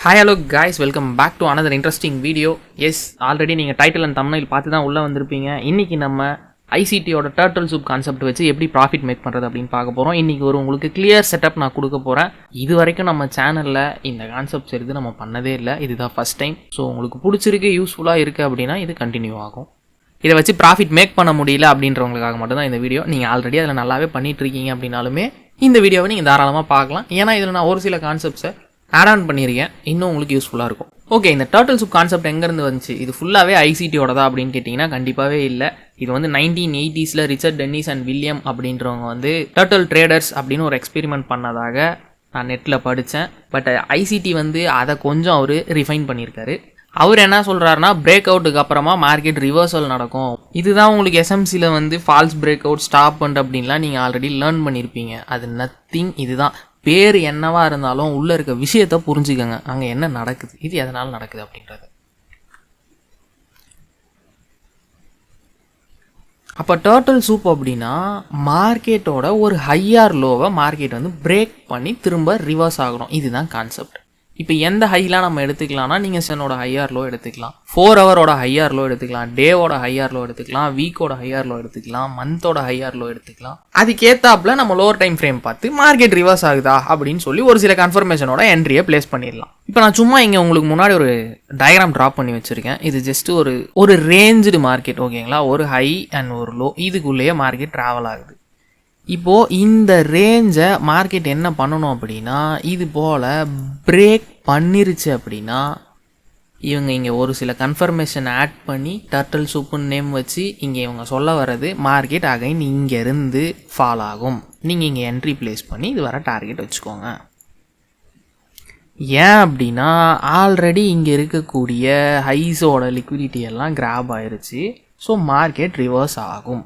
Hi hello guys, welcome back to another interesting video. Yes, already நீங்கள் title and thumbnail பார்த்து தான் உள்ளே வந்திருப்பீங்க. இன்றைக்கி நம்ம ஐசிடியோட டர்ட்டில் சூப் கான்செப்ட் வச்சு எப்படி ப்ராஃபிட் மேக் பண்ணுறது அப்படின்னு பார்க்க போகிறோம். இன்றைக்கி உங்களுக்கு கிளியர் செட்டப் நான் கொடுக்க போகிறேன். இது வரைக்கும் நம்ம சேனலில் இந்த கான்செப்ட்ஸ் எடுத்து நம்ம பண்ணதே இல்லை, இதுதான் ஃபஸ்ட் டைம். ஸோ உங்களுக்கு பிடிச்சிருக்கு, யூஸ்ஃபுல்லாக இருக்குது அப்படின்னா இது கண்டினியூ ஆகும். இதை வச்சு ப்ராஃபிட் மேக் பண்ண முடியல அப்படின்றவங்களுக்காக மட்டும்தான் இந்த வீடியோ. நீங்கள் ஆல்ரெடி அதில் நல்லாவே பண்ணிகிட்ருக்கீங்க அப்படின்னாலுமே இந்த வீடியோவை நீங்கள் தாராளமாக பார்க்கலாம். ஏன்னா இதில் நான் ஒரு சில கான்செப்ட்ஸை ஆட் ஆன் பண்ணியிருக்கேன், இன்னும் உங்களுக்கு யூஸ்ஃபுல்லாக இருக்கும். ஓகே, இந்த டர்ட்டில் சூப் கான்செப்ட் எங்கேருந்து வந்துச்சு? இது ஃபுல்லாகவே ஐசிடியோட தான் அப்படின்னு கேட்டிங்கன்னா கண்டிப்பாகவே இல்லை. இது 1980s Richard tennis and William அப்படின்றவங்க டர்ட்டில் ட்ரேடர்ஸ் அப்படின்னு ஒரு எக்ஸ்பெரிமெண்ட் பண்ணதாக நான் நெட்டில் படித்தேன். பட் ஐசிடி அதை கொஞ்சம் அவர் ரிஃபைன் பண்ணியிருக்காரு. அவர் என்ன சொல்கிறாருன்னா, பிரேக் அவுட்டுக்கு அப்புறமா மார்க்கெட் ரிவர்சல் நடக்கும். இதுதான் உங்களுக்கு எஸ்எம்சியில் false break out, stop and அப்படின்லாம் நீங்கள் ஆல்ரெடி லேர்ன் பண்ணியிருப்பீங்க. அது நத்திங். இதுதான் பேர் என்னவா இருந்தாலும் உள்ளே இருக்க விஷயத்தை புரிஞ்சுக்கங்க, அங்கே என்ன நடக்குது, இது எதனால் நடக்குது அப்படின்றது. அப்போ டர்ட்டில் சூப் அப்படின்னா மார்க்கெட்டோட ஒரு ஹையர் லோவை மார்க்கெட் பிரேக் பண்ணி திரும்ப ரிவர்ஸ் ஆகணும். இதுதான் கான்செப்ட். இப்போ எந்த ஹைலாம் நம்ம எடுத்துக்கலாம்னா, நீங்கள் சென்னோட ஹையர் லோ எடுத்துக்கலாம், 4 ஹவரோட ஹையர் லோ எடுத்துக்கலாம், டேவோட ஹையர் லோ எடுத்துக்கலாம், வீக்கோட ஹையர் லோ எடுத்துக்கலாம், மந்தோட ஹையர் லோ எடுத்துக்கலாம். அதுக்கேற்றாப்புல நம்ம லோவர் டைம் ஃப்ரேம் பார்த்து மார்க்கெட் ரிவர்ஸ் ஆகுதா அப்படின்னு சொல்லி ஒரு சில கன்ஃபர்மேஷனோட என்ட்ரியை பிளேஸ் பண்ணிடலாம். இப்போ நான் சும்மா இங்கே உங்களுக்கு முன்னாடி ஒரு டயக்ராம் ட்ராப் பண்ணி வச்சுருக்கேன். இது ஜஸ்ட் ஒரு ரேஞ்சு மார்க்கெட், ஓகேங்களா? ஒரு ஹை அண்ட் ஒரு லோ, இதுக்குள்ளேயே மார்க்கெட் ட்ராவல் ஆகுது. இப்போது இந்த ரேஞ்சை மார்க்கெட் என்ன பண்ணணும் அப்படின்னா, இது போல் பிரேக் பண்ணிருச்சு அப்படின்னா இவங்க இங்கே ஒரு சில கன்ஃபர்மேஷன் ஆட் பண்ணி டர்ட்டில் சூப்புன்னு நேம் வச்சு இங்கே இவங்க சொல்ல வர்றது மார்க்கெட் அகைன் இங்கேருந்து ஃபால் ஆகும். நீங்கள் இங்கே என்ட்ரி பிளேஸ் பண்ணி இது வர டார்கெட் வச்சுக்கோங்க. ஏன் அப்படின்னா ஆல்ரெடி இங்கே இருக்கக்கூடிய ஹைஸோட லிக்விடிட்டி எல்லாம் கிராப் ஆயிடுச்சு. ஸோ மார்க்கெட் ரிவர்ஸ் ஆகும்.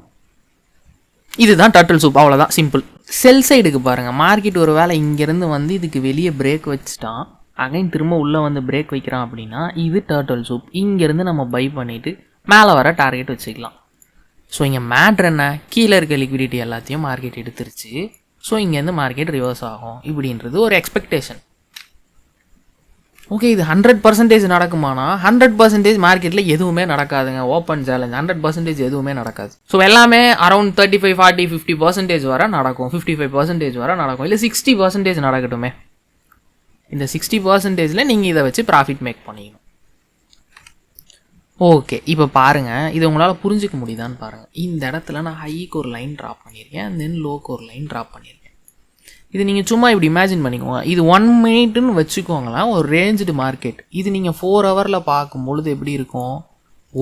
இதுதான் டர்ட்டில் சூப், அவ்வளோதான், சிம்பிள். செல் சைடுக்கு பாருங்கள், மார்க்கெட் ஒரு வேளை இங்கேருந்து இதுக்கு வெளியே பிரேக் வச்சுட்டான், அகைன் திரும்ப உள்ளே பிரேக் வைக்கிறான் அப்படின்னா இது டர்ட்டில் சூப். இங்கேருந்து நம்ம பை பண்ணிவிட்டு மேலே வர டார்கெட் வச்சுக்கலாம். ஸோ இங்கே மேட்ரு என்ன, கீழே இருக்க லிக்விடிட்டி எல்லாத்தையும் மார்க்கெட் எடுத்துருச்சு. ஸோ இங்கேருந்து மார்க்கெட் ரிவர்ஸ் ஆகும் இப்படின்றது ஒரு எக்ஸ்பெக்டேஷன். ஓகே, இது 100% நடக்குமானா 100% மார்க்கெட்டில் எதுவுமே நடக்காதுங்க. ஓப்பன் சேலஞ்ச், 100% எதுவுமே நடக்காது. ஸோ எல்லாமே அரௌண்ட் 35, 40, 50% வரை நடக்கும், 55% வரை நடக்கும், இல்லை 60% நடக்கட்டுமே. இந்த 60%ல் நீங்கள் இதை வச்சு ப்ராஃபிட் மேக் பண்ணிக்கணும். ஓகே, இப்போ பாருங்கள், இது உங்களால் புரிஞ்சிக்க முடியுதான்னு பாருங்கள். இந்த இடத்துல நான் ஹைக்கு ஒரு லைன் ட்ராப் பண்ணியிருக்கேன், தென் லோக்கு ஒரு லைன் ட்ராப் பண்ணியிருக்கேன். இது நீங்கள் சும்மா இப்படி இமேஜின் பண்ணிக்கோங்க. இது 1 மினிட்னு வச்சுக்கோங்களேன், ஒரு ரேஞ்சு மார்க்கெட். இது நீங்கள் 4 ஹவரில் பார்க்கும்பொழுது எப்படி இருக்கும்,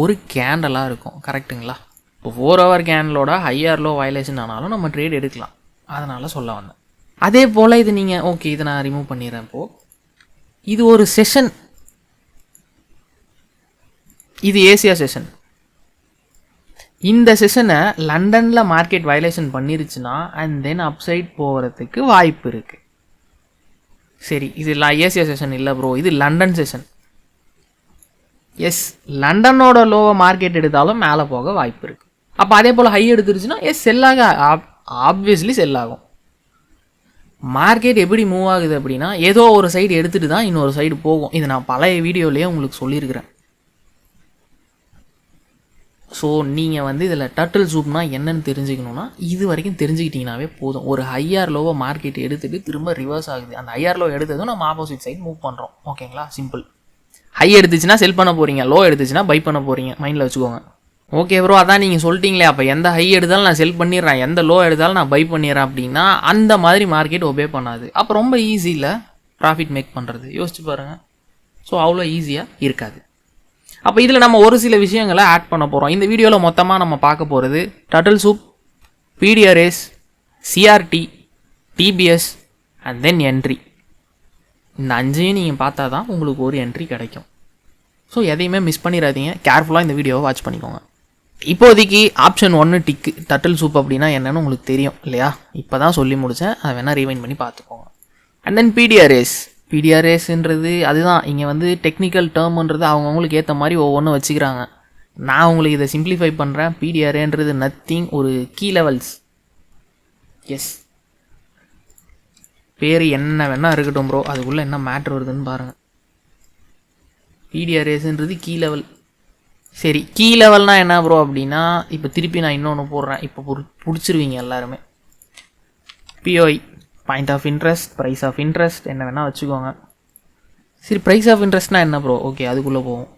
ஒரு கேண்டலாக இருக்கும், கரெக்டுங்களா? இப்போ 4 ஹவர் கேண்டலோட ஹையர் லோ வயலேஷன் ஆனாலும் நம்ம ட்ரேட் எடுக்கலாம், அதனால் சொல்ல வந்தேன். அதே போல் இது நீங்கள் ஓகே, இதை நான் ரிமூவ் பண்ணிடுறேன். இப்போது இது ஒரு செஷன், இது ஏசியா செஷன். இந்த செஷனை லண்டனில் மார்க்கெட் வயலேஷன் பண்ணிருச்சுன்னா அண்ட் தென் அப்சைட் போகிறதுக்கு வாய்ப்பு இருக்குது. சரி, இது ஏசியா செஷன் இல்லை ப்ரோ, இது லண்டன் செஷன். எஸ், லண்டனோட லோவை மார்க்கெட் எடுத்தாலும் மேலே போக வாய்ப்பு இருக்குது. அப்போ அதே போல் ஹை எடுத்துருச்சுன்னா எஸ், செல்லாக ஆப்வியஸ்லி செல் ஆகும். மார்க்கெட் எப்படி மூவ் ஆகுது அப்படின்னா, ஏதோ ஒரு சைடு எடுத்துகிட்டு தான் இன்னொரு சைடு போகும். இது நான் பழைய வீடியோலேயே உங்களுக்கு சொல்லியிருக்கிறேன். ஸோ நீங்கள் இதில் டர்ட்டில் சூப்னா என்னென்னு தெரிஞ்சுக்கணுன்னா இது வரைக்கும் தெரிஞ்சுக்கிட்டிங்கனாவே போதும். ஒரு ஹையர் லோவை மார்க்கெட் எடுத்துகிட்டு திரும்ப ரிவர்ஸ் ஆகுது, அந்த ஹையர் லோ எடுத்ததும் நம்ம ஆப்போசிட் சைடு மூவ் பண்ணுறோம், ஓகேங்களா? சிம்பிள். ஹை எடுத்துச்சுன்னா செல் பண்ண போகிறீங்க, லோ எடுத்துச்சுன்னா பை பண்ண போகிறீங்க, மைண்டில் வச்சுக்கோங்க. ஓகே ப்ரோ, அதான் நீங்கள் சொல்லிட்டீங்களே, அப்போ எந்த ஹை எடுத்தாலும் நான் செல் பண்ணிடுறேன், எந்த லோ எடுத்தாலும் நான் பை பண்ணிடுறேன் அப்படின்னா அந்த மாதிரி மார்க்கெட் ஒபே பண்ணாது. அப்போ ரொம்ப ஈஸியில் ப்ராஃபிட் மேக் பண்ணுறது யோசிச்சு பாருங்கள். ஸோ அவ்வளோ ஈஸியாக இருக்காது. அப்போ இதில் நம்ம ஒரு சில விஷயங்களை ஆட் பண்ண போகிறோம். இந்த வீடியோவில் மொத்தமாக நம்ம பார்க்க போகிறது turtle soup, PDRS, CRT, DBS and then entry. இந்த 5ஐயும் நீங்கள் பார்த்தா தான் உங்களுக்கு ஒரு என்ட்ரி கிடைக்கும். ஸோ எதையுமே மிஸ் பண்ணிடாதீங்க, கேர்ஃபுல்லாக இந்த வீடியோவை வாட்ச் பண்ணிக்கோங்க. இப்போதைக்கு ஆப்ஷன் 1 டிக்கு. டர்ட்டில் சூப் அப்படின்னா என்னென்னு உங்களுக்கு தெரியும் இல்லையா? இப்போ தான் சொல்லி முடித்தேன், அதை வேணால் ரீவைண்ட் பண்ணி பார்த்துக்கோங்க. அண்ட் தென் பிடிஆர்எஸ்ன்றது அதுதான். இங்கே டெக்னிக்கல் டேர்ம்ன்றது அவங்கவுங்களுக்கு ஏற்ற மாதிரி ஒவ்வொன்றும் வச்சுக்கிறாங்க. நான் உங்களுக்கு இதை சிம்பிளிஃபை பண்ணுறேன். பிடிஆர்ஏன்றது நத்திங், ஒரு கீ லெவல்ஸ். எஸ், பேர் என்ன வேணால் இருக்கட்டும் ப்ரோ, அதுக்குள்ளே என்ன மேட்ரு வருதுன்னு பாருங்கள். பிடிஆர்எஸ்ன்றது கீ லெவல். சரி, கீ லெவல்னால் என்ன ப்ரோ அப்படின்னா, இப்போ திருப்பி நான் இன்னொன்று போடுறேன், இப்போ பிடிச்சிருவீங்க எல்லாருமே. POI, point of interest, price of interest, என்ன வேணால் வச்சுக்கோங்க. சரி, ப்ரைஸ் ஆஃப் இன்ட்ரெஸ்ட்னால் என்ன ப்ரோ? ஓகே, அதுக்குள்ளே போவோம்.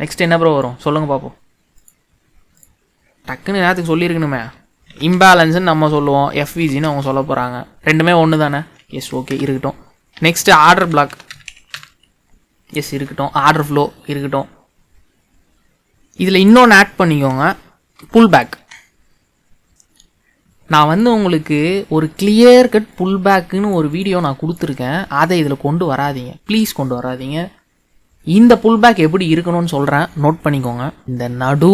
நெக்ஸ்ட் என்ன ப்ரோ வரும் சொல்லுங்கள் பார்ப்போம். டக்குன்னு நேரத்துக்கு சொல்லியிருக்கணுமே. இம்பேலன்ஸ்ன்னு நம்ம சொல்லுவோம், எஃப்விஜின்னு அவங்க சொல்ல போகிறாங்க. ரெண்டுமே ஒன்று தானே? எஸ், ஓகே, இருக்கட்டும். Next order black. எஸ், இருக்கட்டும். ஆர்டர் ஃப்ளோ இருக்கட்டும். இதில் இன்னொன்று ஆட் பண்ணிக்கோங்க, புல் பேக். நான் வந்து உங்களுக்கு ஒரு கிளியர் கட் புல் பேக்குன்னு ஒரு வீடியோ நான் கொடுத்துருக்கேன். அதை இதில் கொண்டு வராதிங்க, ப்ளீஸ் கொண்டு வராதிங்க. இந்த புல் பேக் எப்படி இருக்கணும்னு சொல்கிறேன், நோட் பண்ணிக்கோங்க. இந்த நடு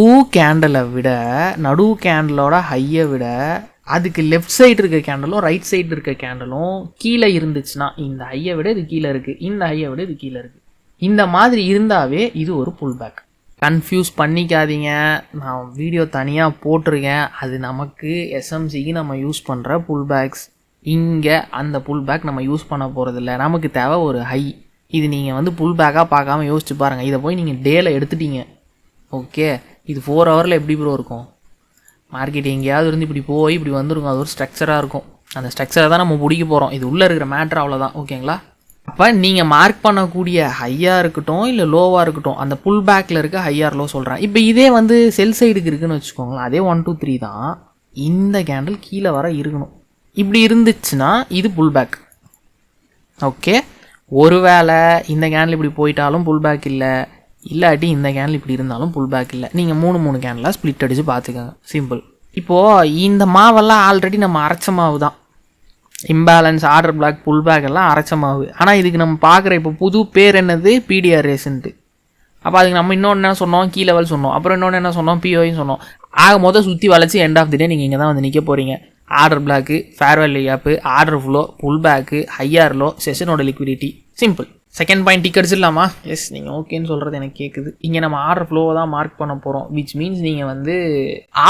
கேண்டலோட ஹையை விட அதுக்கு லெஃப்ட் சைடு இருக்க கேண்டலும் ரைட் சைடு இருக்க கேண்டலும் கீழே இருந்துச்சுன்னா, இந்த ஹையை விட இது கீழே இருக்குது, இந்த ஹையை விட இது கீழே இருக்குது, இந்த மாதிரி இருந்தாவே இது ஒரு புல் பேக். கன்ஃபியூஸ் பண்ணிக்காதீங்க. நான் வீடியோ தனியாக போட்டிருக்கேன். அது நமக்கு எஸ்எம்சிக்கு நம்ம யூஸ் பண்ணுற புல் பேக்ஸ். இங்கே அந்த புல் பேக் நம்ம யூஸ் பண்ண போகிறதில்ல. நமக்கு தேவை ஒரு ஹை. இது நீங்கள் வந்து புல் பேக்காக பார்க்காம யோசிச்சு பாருங்கள். இதை போய் நீங்கள் டேல எடுத்துட்டீங்க, ஓகே, இது 4 ஹவரில் எப்படி ப்ரோ இருக்கும்? மார்க்கெட் எங்கேயாவது இருந்து இப்படி போய் இப்படி வந்துருக்கும். அது ஒரு ஸ்ட்ரக்சராக இருக்கும். அந்த ஸ்ட்ரக்சரை தான் நம்ம பிடிக்க போகிறோம். இது உள்ளே இருக்கிற மேட்ரு அவ்வளோதான், ஓகேங்களா? அப்போ நீங்கள் மார்க் பண்ணக்கூடிய ஹையாக இருக்கட்டும் இல்லை லோவாக இருக்கட்டும், அந்த புல் பேக்கில் இருக்க ஹையார் லோ சொல்கிறேன். இப்போ இதே வந்து செல் சைடுக்கு இருக்குதுன்னு வச்சுக்கோங்களேன். அதே 1 2 3 தான். இந்த கேண்டில் கீழே வர இருக்கணும். இப்படி இருந்துச்சுன்னா இது புல் பேக், ஓகே. ஒருவேளை இந்த கேண்டில் இப்படி போயிட்டாலும் புல் பேக் இல்லை, இல்லாட்டி இந்த கேண்டில் இப்படி இருந்தாலும் புல் பேக் இல்லை. நீங்கள் 3 கேண்டிலாக ஸ்ப்ளிட் அடித்து பார்த்துக்கோங்க, சிம்பிள். இப்போது இந்த மாவெல்லாம் ஆல்ரெடி நம்ம அரைச்ச மாவு தான். Imbalance, order block, pull back எல்லாம் அரைச்ச மாவு. ஆனால் இதுக்கு நம்ம பார்க்குற இப்போ புது பேர் என்னது? பிடிஆர்எஸ்ன்ட்டு. அப்போ அதுக்கு நம்ம இன்னொன்று என்ன சொன்னோம்? கீ லெவல் சொன்னோம். அப்புறம் இன்னொன்று என்ன சொன்னோம்? பிஓன்னு சொன்னோம். மொதல் சுற்றி வளைச்சி எண்ட் ஆஃப் தி டே நீங்கள் இங்கே தான் வந்து நிற்க போகிறீங்க. Order block, fair value gap, order flow, pull back, high or low, செஷனோட liquidity, simple. Second point tick அடிச்சிடலாமா? எஸ், நீங்கள் ஓகேன்னு சொல்கிறது எனக்கு கேட்குது. இங்கே நம்ம ஆர்டர் ஃப்ளோவை தான் மார்க் பண்ண போகிறோம். விச் மீன்ஸ் நீங்கள் வந்து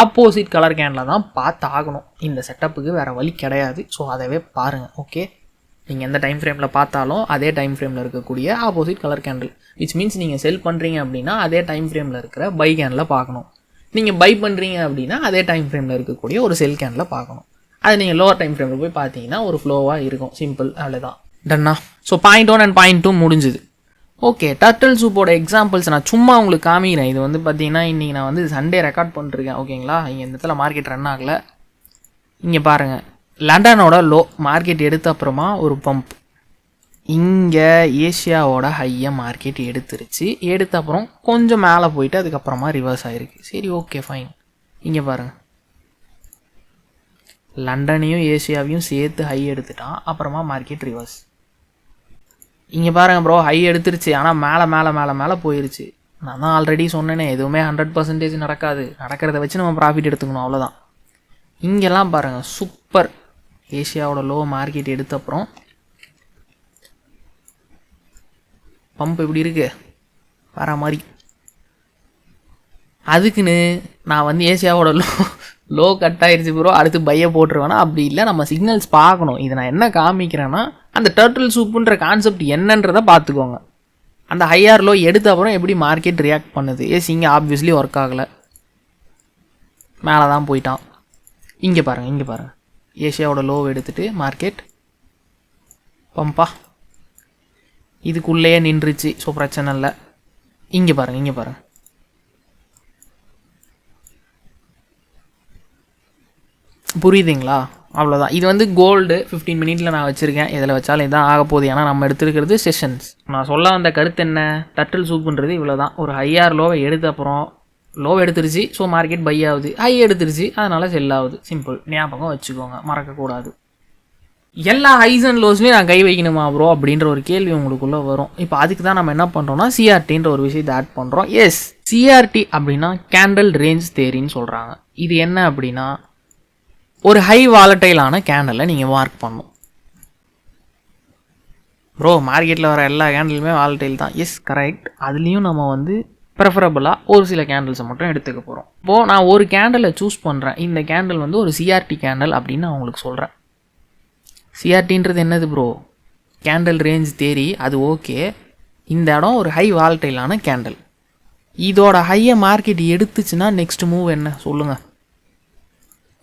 ஆப்போசிட் கலர் கேனில் தான் பார்த்து ஆகணும். இந்த செட்டப்புக்கு வேறு வழி கிடையாது. ஸோ அதவே பாருங்கள், ஓகே. நீங்கள் எந்த டைம் ஃப்ரேமில் பார்த்தாலும் அதே டைம் ஃப்ரேமில் இருக்கக்கூடிய opposite colour candle. Which means நீங்கள் செல் பண்ணுறீங்க அப்படின்னா அதே டைம் ஃப்ரேமில் இருக்கிற பை கேனில் பார்க்கணும். நீங்கள் பை பண்ணுறீங்க அப்படின்னா அதே டைம் ஃப்ரேமில் இருக்கக்கூடிய ஒரு செல் கேனில் பார்க்கணும். அது நீங்கள் லோவர் டைம் ஃப்ரேமில் போய் பார்த்தீங்கன்னா ஒரு ஃப்ளோவாக இருக்கும், சிம்பிள், அவ்வளோதான். டன்னா. ஸோ பாயிண்ட் 1 அண்ட் பாயிண்ட் 2 முடிஞ்சுது. ஓகே, டர்ட்டில் சூப்போட எக்ஸாம்பிள்ஸ் நான் சும்மா உங்களுக்கு காமிக்கிறேன். இது வந்து பார்த்தீங்கன்னா இன்றைக்கி நான் வந்து சண்டே ரெக்கார்ட் பண்ணிருக்கேன், ஓகேங்களா? இங்கே இந்த இடத்துல மார்க்கெட் ரன் ஆகலை. இங்கே பாருங்கள், லண்டனோட லோ மார்க்கெட் எடுத்த அப்புறமா ஒரு பம்ப். இங்கே ஏஷியாவோட ஹையை மார்க்கெட் எடுத்துருச்சு. எடுத்த அப்புறம் கொஞ்சம் மேலே போயிட்டு அதுக்கப்புறமா ரிவர்ஸ் ஆகிருக்கு. சரி, ஓகே, ஃபைன். இங்கே பாருங்கள், லண்டனையும் ஏஷியாவையும் சேர்த்து ஹை எடுத்துட்டான். அப்புறமா மார்க்கெட் ரிவர்ஸ். இங்கே பாருங்கள் ப்ரோ, ஹை எடுத்துருச்சு. ஆனால் மேலே போயிருச்சு. நான் தான் ஆல்ரெடி சொன்னேனே, எதுவுமே 100% நடக்காது. நடக்கிறத வச்சு நம்ம ப்ராஃபிட் எடுத்துக்கணும், அவ்வளோதான். இங்கெல்லாம் பாருங்கள், சூப்பர். ஏஷியாவோட லோ மார்க்கெட் எடுத்த அப்புறம் பம்ப் எப்படி இருக்கு வர மாதிரி. அதுக்குன்னு நான் வந்து ஏஷியாவோட லோ கட் ஆயிடுச்சு ப்ரோ, அடுத்து பையை போட்டுருவேன்னா அப்படி இல்லை. நம்ம சிக்னல்ஸ் பார்க்கணும். இதை நான் என்ன காமிக்கிறேன்னா, அந்த டர்ட்டில் சூப்புன்ற கான்செப்ட் என்னன்றதை பார்த்துக்கோங்க. அந்த ஹையார் லோ எடுத்த அப்புறம் எப்படி மார்க்கெட் ரியாக்ட் பண்ணுது. எஸ், இங்கே ஆப்வியஸ்லி ஒர்க் ஆகலை, மேலே தான் போயிட்டான். இங்கே பாருங்கள், ஏஷியாவோட லோ எடுத்துகிட்டு மார்க்கெட் பம்பா இதுக்குள்ளேயே நின்றுச்சு. ஸோ பிரச்சனை இல்லை. இங்கே பாருங்கள், புரியுதுங்களா? அவ்வளோதான். இது வந்து கோல்டு 15 மினிட்ல நான் வச்சுருக்கேன். இதில் வச்சாலும் இதான் ஆக போகுது. ஏன்னா நம்ம எடுத்துருக்கிறது செஷன்ஸ். நான் சொல்ல வந்த கருத்து என்ன, டர்ட்டில் சூப்புன்றது இவ்வளோ தான். ஒரு ஹையார் லோவை எடுத்த அப்புறம் லோவை எடுத்துருச்சு, ஸோ மார்க்கெட் பை ஆகுது. ஹை எடுத்துருச்சு, அதனால் செல் ஆகுது, சிம்பிள். ஞாபகம் வச்சுக்கோங்க, மறக்கக்கூடாது. எல்லா ஹைஸ் அண்ட் லோஸ்லையும் நான் கை வைக்கணுமா ப்ரோ அப்படின்ற ஒரு கேள்வி உங்களுக்குள்ளே வரும். இப்போ அதுக்கு தான் நம்ம என்ன பண்ணுறோம்னா சிஆர்டின்ற ஒரு விஷயத்தை ஆட் பண்ணுறோம். எஸ், சிஆர்டி அப்படின்னா கேண்டில் ரேஞ்ச் தேரின்னு சொல்கிறாங்க. இது என்ன அப்படின்னா, ஒரு ஹை வாலட்டைலான கேண்டலை நீங்கள் மார்க் பண்ணணும். ப்ரோ, மார்க்கெட்டில் வர எல்லா கேண்டலுமே வாலட்டைல் தான். Yes, correct. அதுலேயும் நம்ம வந்து ப்ரெஃபரபுளாக ஒரு சில கேண்டில்ஸை மட்டும் எடுத்துக்க போகிறோம். இப்போது நான் ஒரு கேண்டலை சூஸ் பண்ணுறேன். இந்த கேண்டில் வந்து ஒரு சிஆர்டி கேண்டில் அப்படின்னு நான் உங்களுக்கு சொல்கிறேன். சிஆர்டின்றது என்னது ப்ரோ? கேண்டில் ரேஞ்ச் தேரி, அது ஓகே. இந்த இடம் ஒரு ஹை வாலட்டைலான கேண்டில். இதோட ஹையை மார்க்கெட் எடுத்துச்சுன்னா நெக்ஸ்ட் மூவ் என்ன சொல்லுங்கள்?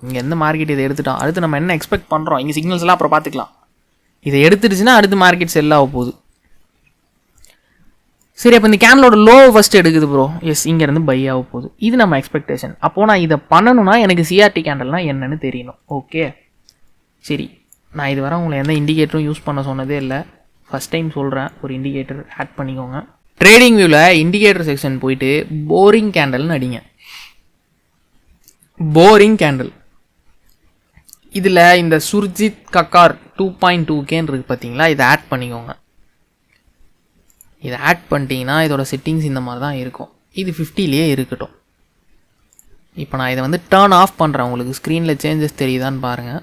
இங்கே எந்த மார்க்கெட் இதை எடுத்துட்டோம், அடுத்து நம்ம என்ன எக்ஸ்பெக்ட் பண்ணுறோம்? இங்கே சிக்னல்ஸ் எல்லாம் அப்புறம் பார்த்துக்கலாம். இதை எடுத்துடுச்சுன்னா அடுத்து மார்க்கெட் செல் ஆக போகுது. சரி, அப்போ இந்த கேண்டலோட லோ ஃபஸ்ட் எடுக்குது ப்ரோ. எஸ், இங்கேருந்து பை ஆக போகுது. இது நம்ம எக்ஸ்பெக்டேஷன். அப்போது நான் இதை பண்ணணும்னா எனக்கு சிஆர்டி கேண்டல்னால் என்னன்னு தெரியணும். ஓகே, சரி. நான் இது வரை உங்களை எந்த இண்டிகேட்டரும் யூஸ் பண்ண சொன்னதே இல்லை. ஃபஸ்ட் டைம் சொல்கிறேன், ஒரு இண்டிகேட்டர் ஆட் பண்ணிக்கோங்க. ட்ரேடிங் வியூவில் இண்டிகேட்டர் செக்ஷன் போயிட்டு போரிங் கேண்டல்னு அடிங்க. Boring candle. இதில் இந்த சுர்ஜித் கக்கார் 2.2Kன்னு இருக்குது பார்த்தீங்களா, இதை ஆட் பண்ணிக்கோங்க. இதை ஆட் பண்ணிட்டீங்கன்னா இதோட செட்டிங்ஸ் இந்த மாதிரி தான் இருக்கும். இது 50லேயே இருக்கட்டும். இப்போ நான் இதை வந்து டர்ன் ஆஃப் பண்ணுறேன். உங்களுக்கு ஸ்க்ரீனில் சேஞ்சஸ் தெரியுதான்னு பாருங்கள்.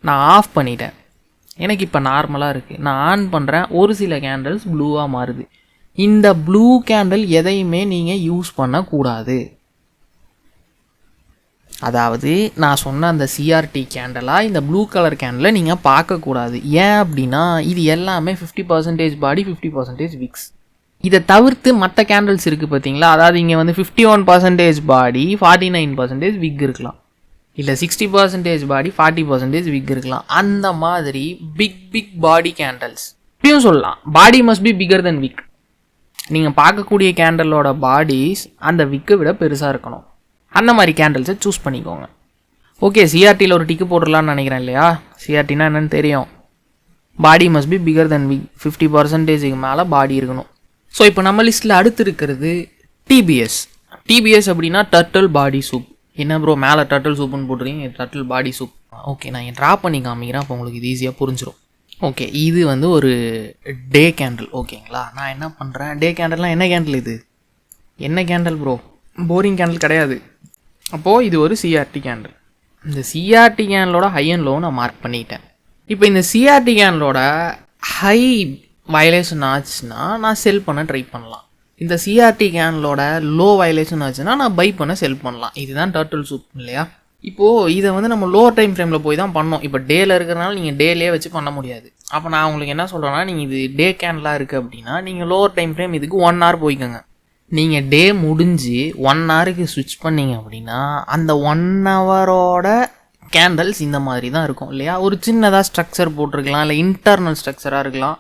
நான் ஆஃப் பண்ணிட்டேன். எனக்கு இப்போ நார்மலாக இருக்குது. நான் ஆன் பண்ணுறேன். ஒரு சில கேண்டில்ஸ் ப்ளூவாக மாறுது. இந்த ப்ளூ கேண்டில் எதையுமே நீங்கள் யூஸ் பண்ணக்கூடாது. அதாவது நான் சொன்ன அந்த சிஆர்டி கேண்டலாக இந்த ப்ளூ கலர் கேண்டிலை நீங்கள் பார்க்கக்கூடாது. ஏன் அப்படின்னா இது எல்லாமே 50% பாடி 50% விக்ஸ். இதை தவிர்த்து மற்ற கேண்டில்ஸ் இருக்குது பார்த்தீங்களா, அதாவது இங்கே வந்து 51% பாடி 49% விக் இருக்கலாம், இல்லை 60% பாடி 40% விக் இருக்கலாம். அந்த மாதிரி பிக் பாடி கேண்டல்ஸ் இப்படியும் சொல்லலாம். பாடி மஸ்ட் பி பிகர் தென் விக். நீங்கள் பார்க்கக்கூடிய கேண்டலோட பாடிஸ் அந்த விக்கை விட பெருசாக இருக்கணும். அந்த மாதிரி கேண்டல்ஸை சூஸ் பண்ணிக்கோங்க. ஓகே, சிஆர்டியில் ஒரு டிக்கு போட்டுடலான்னு நினைக்கிறேன் இல்லையா? சிஆர்டினா என்னென்னு தெரியும். பாடி மஸ்ட் பி பிகர் தென் விக். 50%க்கு மேலே பாடி இருக்கணும். ஸோ இப்போ நம்ம லிஸ்ட்டில் அடுத்து இருக்கிறது டிபிஎஸ். டிபிஎஸ் அப்படின்னா டர்ட்டில் பாடி சூப். என்ன ப்ரோ மேலே டர்ட்டில் சூப்புன்னு போட்டுறீங்க, டர்ட்டில் பாடி சூப். ஓகே, நான் ட்ரா பண்ணி காமிக்கிறேன், அப்போ உங்களுக்கு இது ஈஸியாக புரிஞ்சிடும். ஓகே, இது வந்து ஒரு டே கேண்டில். ஓகேங்களா, நான் என்ன பண்ணுறேன், டே கேண்டில்னால் என்ன கேண்டில் இது? என்ன கேண்டில் ப்ரோ? போரிங் கேண்டில் கிடையாது. அப்போது இது ஒரு சிஆர்டி கேண்டில். இந்த சிஆர்டி கேண்டலோட ஹை அண்ட் லோ நான் மார்க் பண்ணிட்டேன். இப்போ இந்த சிஆர்டி கேண்டலோட ஹை வயலேஷன் ஆச்சுன்னா நான் செல் பண்ண ட்ரை பண்ணலாம். இந்த சிஆர்டி கேண்டலோட லோ வயலேஷன் ஆச்சுன்னா நான் பை பண்ண செல் பண்ணலாம். இதுதான் டர்ட்டில் சூப் இல்லையா? இப்போது இதை வந்து நம்ம லோவர் டைம் ஃப்ரேமில் போய் தான் பண்ணோம். இப்போ டேயில் இருக்கிறனால நீங்கள் டேலே வச்சு பண்ண முடியாது. அப்போ நான் உங்களுக்கு என்ன சொல்கிறேன்னா, நீங்கள் இது டே கேண்டலாக இருக்குது அப்படின்னா நீங்கள் லோவர் டைம் ஃப்ரேம் இதுக்கு 1 hour போய்க்கோங்க. நீங்கள் டே முடிஞ்சு 1 hourக்கு ஸ்விட்ச் பண்ணிங்க அப்படின்னா அந்த 1 hourோட கேண்டல்ஸ் இந்த மாதிரி தான் இருக்கும் இல்லையா? ஒரு சின்னதாக ஸ்ட்ரக்சர் போட்டிருக்கலாம், இல்லை இன்டர்னல் ஸ்ட்ரக்சராக இருக்கலாம்.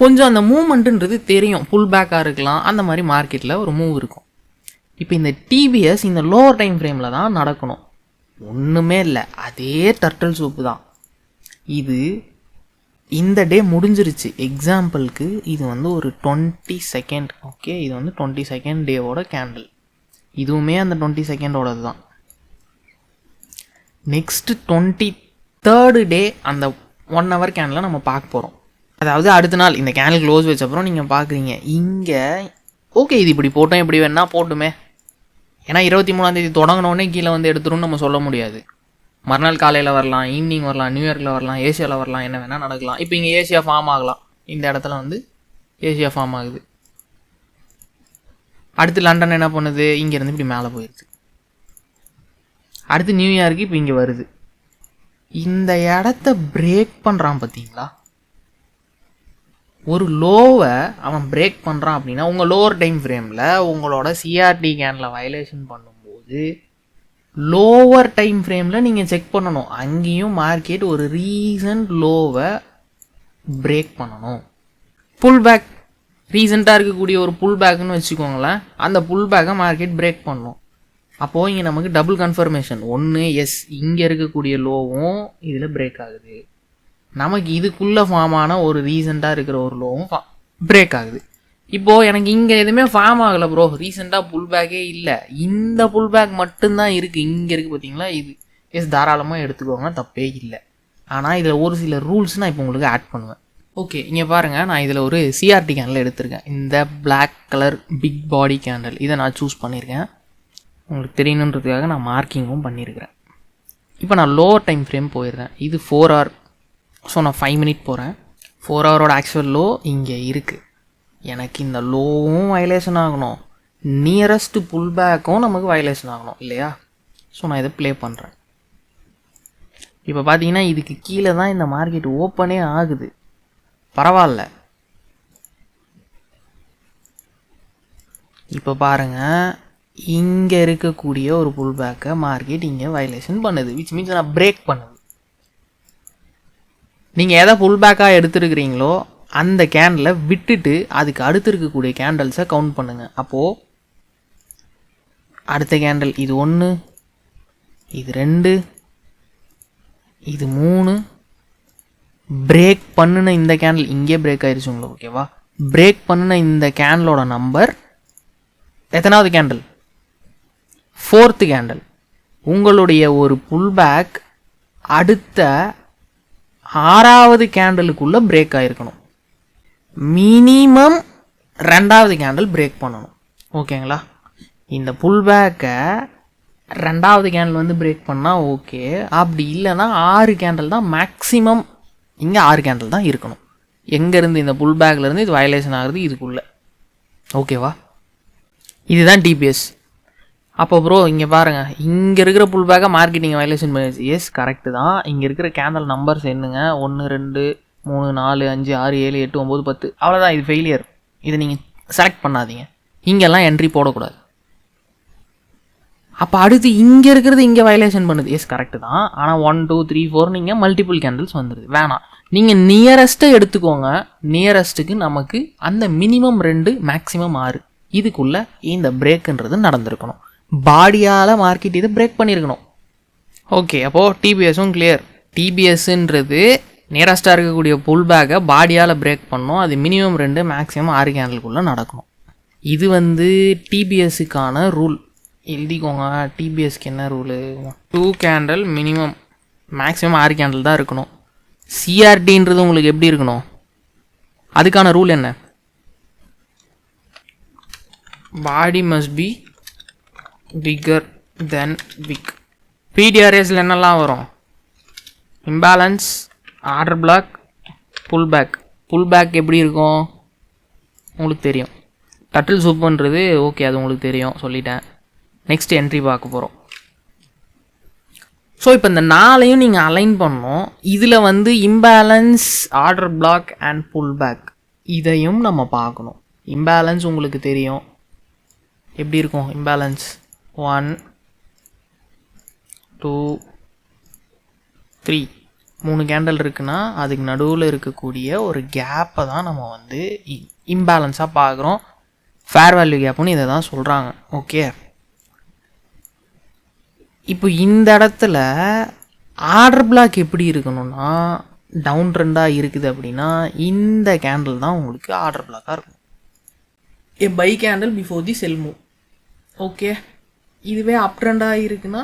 கொஞ்சம் அந்த மூமெண்ட்டுன்றது தெரியும், புல் பேக்காக இருக்கலாம். அந்த மாதிரி மார்க்கெட்டில் ஒரு மூவ் இருக்கும். இப்போ இந்த டிபிஎஸ் இந்த லோவர் டைம் ஃப்ரேமில் தான் நடக்கணும். ஒன்றுமே இல்லை, அதே டர்ட்டில் சூப்பு தான். இது இந்த டே முடிஞ்சிருச்சு. எக்ஸாம்பிளுக்கு இது வந்து ஒரு 22nd. ஓகே, இது வந்து 22nd டேவோட கேண்டில். இதுவுமே அந்த 22ndோடது தான். நெக்ஸ்ட்டு 23rd டே அந்த 1 hour கேண்டில் நம்ம பார்க்க போகிறோம். அதாவது அடுத்த நாள் இந்த கேண்டில் க்ளோஸ் வச்ச அப்புறம் நீங்கள் பார்க்குறீங்க இங்கே. ஓகே, இது இப்படி போட்டோம், இப்படி வேணா போட்டுமே. ஏன்னா 23ஆம் தேதி தொடங்கினோடனே கீழே வந்து எடுத்துருன்னு நம்ம சொல்ல முடியாது. மறுநாள் காலையில் வரலாம், ஈவினிங் வரலாம், நியூயார்க்கில் வரலாம், ஏசியாவில் வரலாம், என்ன வேணால் நடக்கலாம். இப்போ இங்கே ஏசியா ஃபார்ம் ஆகலாம். இந்த இடத்துல வந்து ஏசியா ஃபார்ம் ஆகுது. அடுத்து லண்டன் என்ன பண்ணுது, இங்கேருந்து இப்படி மேலே போயிடுது. அடுத்து நியூயார்க்கு இப்போ இங்கே வருது. இந்த இடத்த பிரேக் பண்ணுறான் பார்த்தீங்களா? ஒரு லோவை அவன் பிரேக் பண்ணுறான் அப்படின்னா உங்கள் லோவர் டைம் ஃப்ரேமில் உங்களோட சிஆர்டி கேண்டில் வயலேஷன் பண்ணும்போது லோவர் டைம் ஃப்ரேமில் நீங்கள் செக் பண்ணணும். அங்கேயும் மார்க்கெட் ஒரு ரீசன்ட் லோவை பிரேக் பண்ணணும். புல் பேக் ரீசெண்டாக இருக்கக்கூடிய ஒரு புல் பேக்குன்னு வச்சுக்கோங்களேன். அந்த புல் பேக்கை மார்க்கெட் பிரேக் பண்ணணும். அப்போது இங்கே நமக்கு டபுள் கன்ஃபர்மேஷன். ஒன்று, எஸ் இங்கே இருக்கக்கூடிய லோவும் இதில் பிரேக் ஆகுது. நமக்கு இதுக்குள்ளே ஃபார்ம் ஆன ஒரு ரீசெண்டாக இருக்கிற ஒரு லோவும் பிரேக் ஆகுது. இப்போது எனக்கு இங்கே எதுவுமே ஃபார்ம் ஆகலை ப்ரோ, ரீசெண்டாக புல் பேக்கே இல்லை, இந்த புல் பேக் மட்டும்தான் இருக்குது. இங்கே இருக்குது பார்த்தீங்களா, இது எஸ் தாராளமாக எடுத்துக்கோங்க, தப்பே இல்லை. ஆனால் இதில் ஒரு சில ரூல்ஸ் நான் இப்போ உங்களுக்கு ஆட் பண்ணுவேன். ஓகே, இங்கே பாருங்கள், நான் இதில் ஒரு சிஆர்டி கேண்டில் எடுத்திருக்கேன். இந்த பிளாக் கலர் பிக் பாடி கேண்டில் இதை நான் சூஸ் பண்ணியிருக்கேன். உங்களுக்கு தெரியணுன்றதுக்காக நான் மார்க்கிங்கும் பண்ணியிருக்கிறேன். இப்போ நான் லோவர் டைம் ஃப்ரேம் போயிடுறேன். இது 4 hour. ஸோ நான் 5 minute போகிறேன். 4 hourோட ஆக்சுவல் லோ இங்கே இருக்குது. எனக்கு இந்த லோவும் வயலேஷன் ஆகணும், நியரஸ்ட்டு புல் பேக்கும் நமக்கு வயலேஷன் ஆகணும் இல்லையா? ஸோ நான் இதை ப்ளே பண்ணுறேன். இப்போ பார்த்தீங்கன்னா இதுக்கு கீழே தான் இந்த மார்க்கெட் ஓப்பனே ஆகுது. பரவாயில்ல, இப்போ பாருங்கள், இங்கே இருக்கக்கூடிய ஒரு புல் பேக்கை மார்க்கெட் இங்கே வயலேஷன் பண்ணுது, விச் மீன்ஸ் நான் பிரேக் பண்ணுது. நீங்கள் எதை புல் பேக்காக எடுத்துருக்கிறீங்களோ அந்த கேண்டிலை விட்டுட்டு அதுக்கு அடுத்து இருக்கக்கூடிய கேண்டல்ஸை கவுண்ட் பண்ணுங்கள். அப்போது அடுத்த கேண்டில் இது 1, இது 2, இது 3, பிரேக் பண்ணுன இந்த கேண்டில் இங்கே பிரேக் ஆயிடுச்சு உங்களுக்கு. ஓகேவா? பிரேக் பண்ணுன இந்த கேண்டலோட நம்பர் எத்தனாவது கேண்டில்? 4th candle. உங்களுடைய ஒரு புல் பேக் அடுத்த 6வது கேண்டலுக்குள்ளே பிரேக் ஆகிருக்கணும். மினிமம் 2வது கேண்டில் பிரேக் பண்ணணும். ஓகேங்களா? இந்த புல் பேக்கை 2வது கேண்டில் வந்து பிரேக் பண்ணால் ஓகே, அப்படி இல்லைன்னா 6 கேண்டில் தான் மேக்ஸிமம். இங்கே 6 கேண்டில் தான் இருக்கணும். எங்கேருந்து இந்த புல் பேக்லேருந்து இது வயலேஷன் ஆகுது இதுக்குள்ளே. ஓகேவா? இதுதான் டிபிஎஸ். அப்போ ப்ரோ இங்கே பாருங்கள், இங்கே இருக்கிற புல் பேக்கை மார்க்கெட்டிங் வயலேஷன் பண்ணிடுச்சு. எஸ் கரெக்டு தான். இங்கே இருக்கிற கேண்டல் நம்பர்ஸ் என்னங்க? 1 2 3 4 5 6 7 8 9 10. அவ்வளோதான், இது ஃபெயிலியர். இதை நீங்கள் செலக்ட் பண்ணாதீங்க. இங்கெல்லாம் என்ட்ரி போடக்கூடாது. அப்போ அடுத்து இங்கே இருக்கிறது இங்கே வயலேஷன் பண்ணுது. எஸ் கரெக்டு தான். ஆனால் 1 2 3 4 நீங்கள் மல்டிபிள் கேண்டில்ஸ் வந்துடுது. வேணாம், நீங்கள் நியரஸ்ட்டை எடுத்துக்கோங்க. நியரஸ்ட்டுக்கு நமக்கு அந்த மினிமம் 2 மேக்ஸிமம் 6 இதுக்குள்ளே இந்த பிரேக்குன்றது நடந்திருக்கணும். பாடியால் மார்க்கெட் இதை பிரேக் பண்ணியிருக்கணும். ஓகே, அப்போது டிபிஎஸும் கிளியர். டிபிஎஸ்ன்றது நியரஸ்ட்டாக இருக்கக்கூடிய புல் பேக்கை பாடியால் பிரேக் பண்ணணும். அது மினிமம் 2 மேக்ஸிமம் 6 கேண்டலுக்குள்ளே நடக்கணும். இது வந்து டிபிஎஸ்ஸுக்கான ரூல். எழுதிக்கோங்க. டிபிஎஸ்க்கு என்ன rule? 2 candle minimum, maximum 6 candle தான் இருக்கணும். சிஆர்டின்றது உங்களுக்கு எப்படி இருக்கணும்? அதுக்கான ரூல் என்ன? Body must be bigger than wick. பிடிஆர்எஸில் என்னெல்லாம் வரும்? Imbalance, order block, pull back. Pullback எப்படி இருக்கும் உங்களுக்கு தெரியும். டட்டில் சூப்புன்றது ஓகே, அது உங்களுக்கு தெரியும், சொல்லிட்டேன். நெக்ஸ்ட் என்ட்ரி பார்க்க போகிறோம். ஸோ இப்போ இந்த 4ஐயும் நீங்கள் அலைன் பண்ணணும். இதில் வந்து imbalance, order block and pullback இதையும் நம்ம பார்க்கணும். இம்பேலன்ஸ் உங்களுக்கு தெரியும் எப்படி இருக்கும். இம்பேலன்ஸ் 1 2 3 3 கேண்டல் இருக்குன்னா அதுக்கு நடுவில் இருக்கக்கூடிய ஒரு கேப்பை தான் நம்ம வந்து இம்பேலன்ஸாக பார்க்குறோம். ஃபேர் வேல்யூ கேப்புன்னு இதை தான் சொல்கிறாங்க. ஓகே, இப்போ இந்த இடத்துல ஆர்டர் பிளாக் எப்படி இருக்கணும்னா டவுன் ட்ரெண்டாக இருக்குது அப்படின்னா இந்த கேண்டில் தான் உங்களுக்கு ஆர்டர் பிளாக்காக இருக்கும். A buy candle before the sell move. Okay, up அப் ட்ரெண்டாக இருக்குன்னா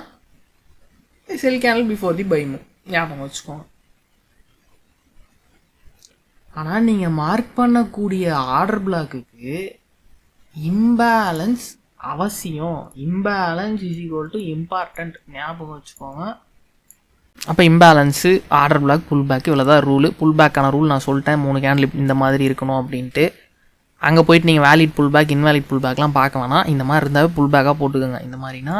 sell candle before the buy move. ஞாபகம் வச்சுக்கோங்க. ஆனால் நீங்கள் மார்க் பண்ணக்கூடிய ஆர்டர் பிளாக்குக்கு இம்பேலன்ஸ் அவசியம். Imbalance is equal to important. ஞாபகம் வச்சுக்கோங்க. அப்போ இம்பேலன்ஸு, ஆர்டர் பிளாக், புல் பேக் இவ்வளோ தான் ரூலு. புல் பேக்கான ரூல் நான் சொல்லிட்டேன். 3 கேண்டில் இந்த மாதிரி இருக்கணும் அப்படின்ட்டு. அங்கே போயிட்டு நீங்கள் வேலிட் புல் பேக், இன்வேலிட் புல் பேக்லாம் பார்க்க வேணாம். இந்த மாதிரி இருந்தாவே புல் பேக்காக போட்டுக்கோங்க. இந்த மாதிரினா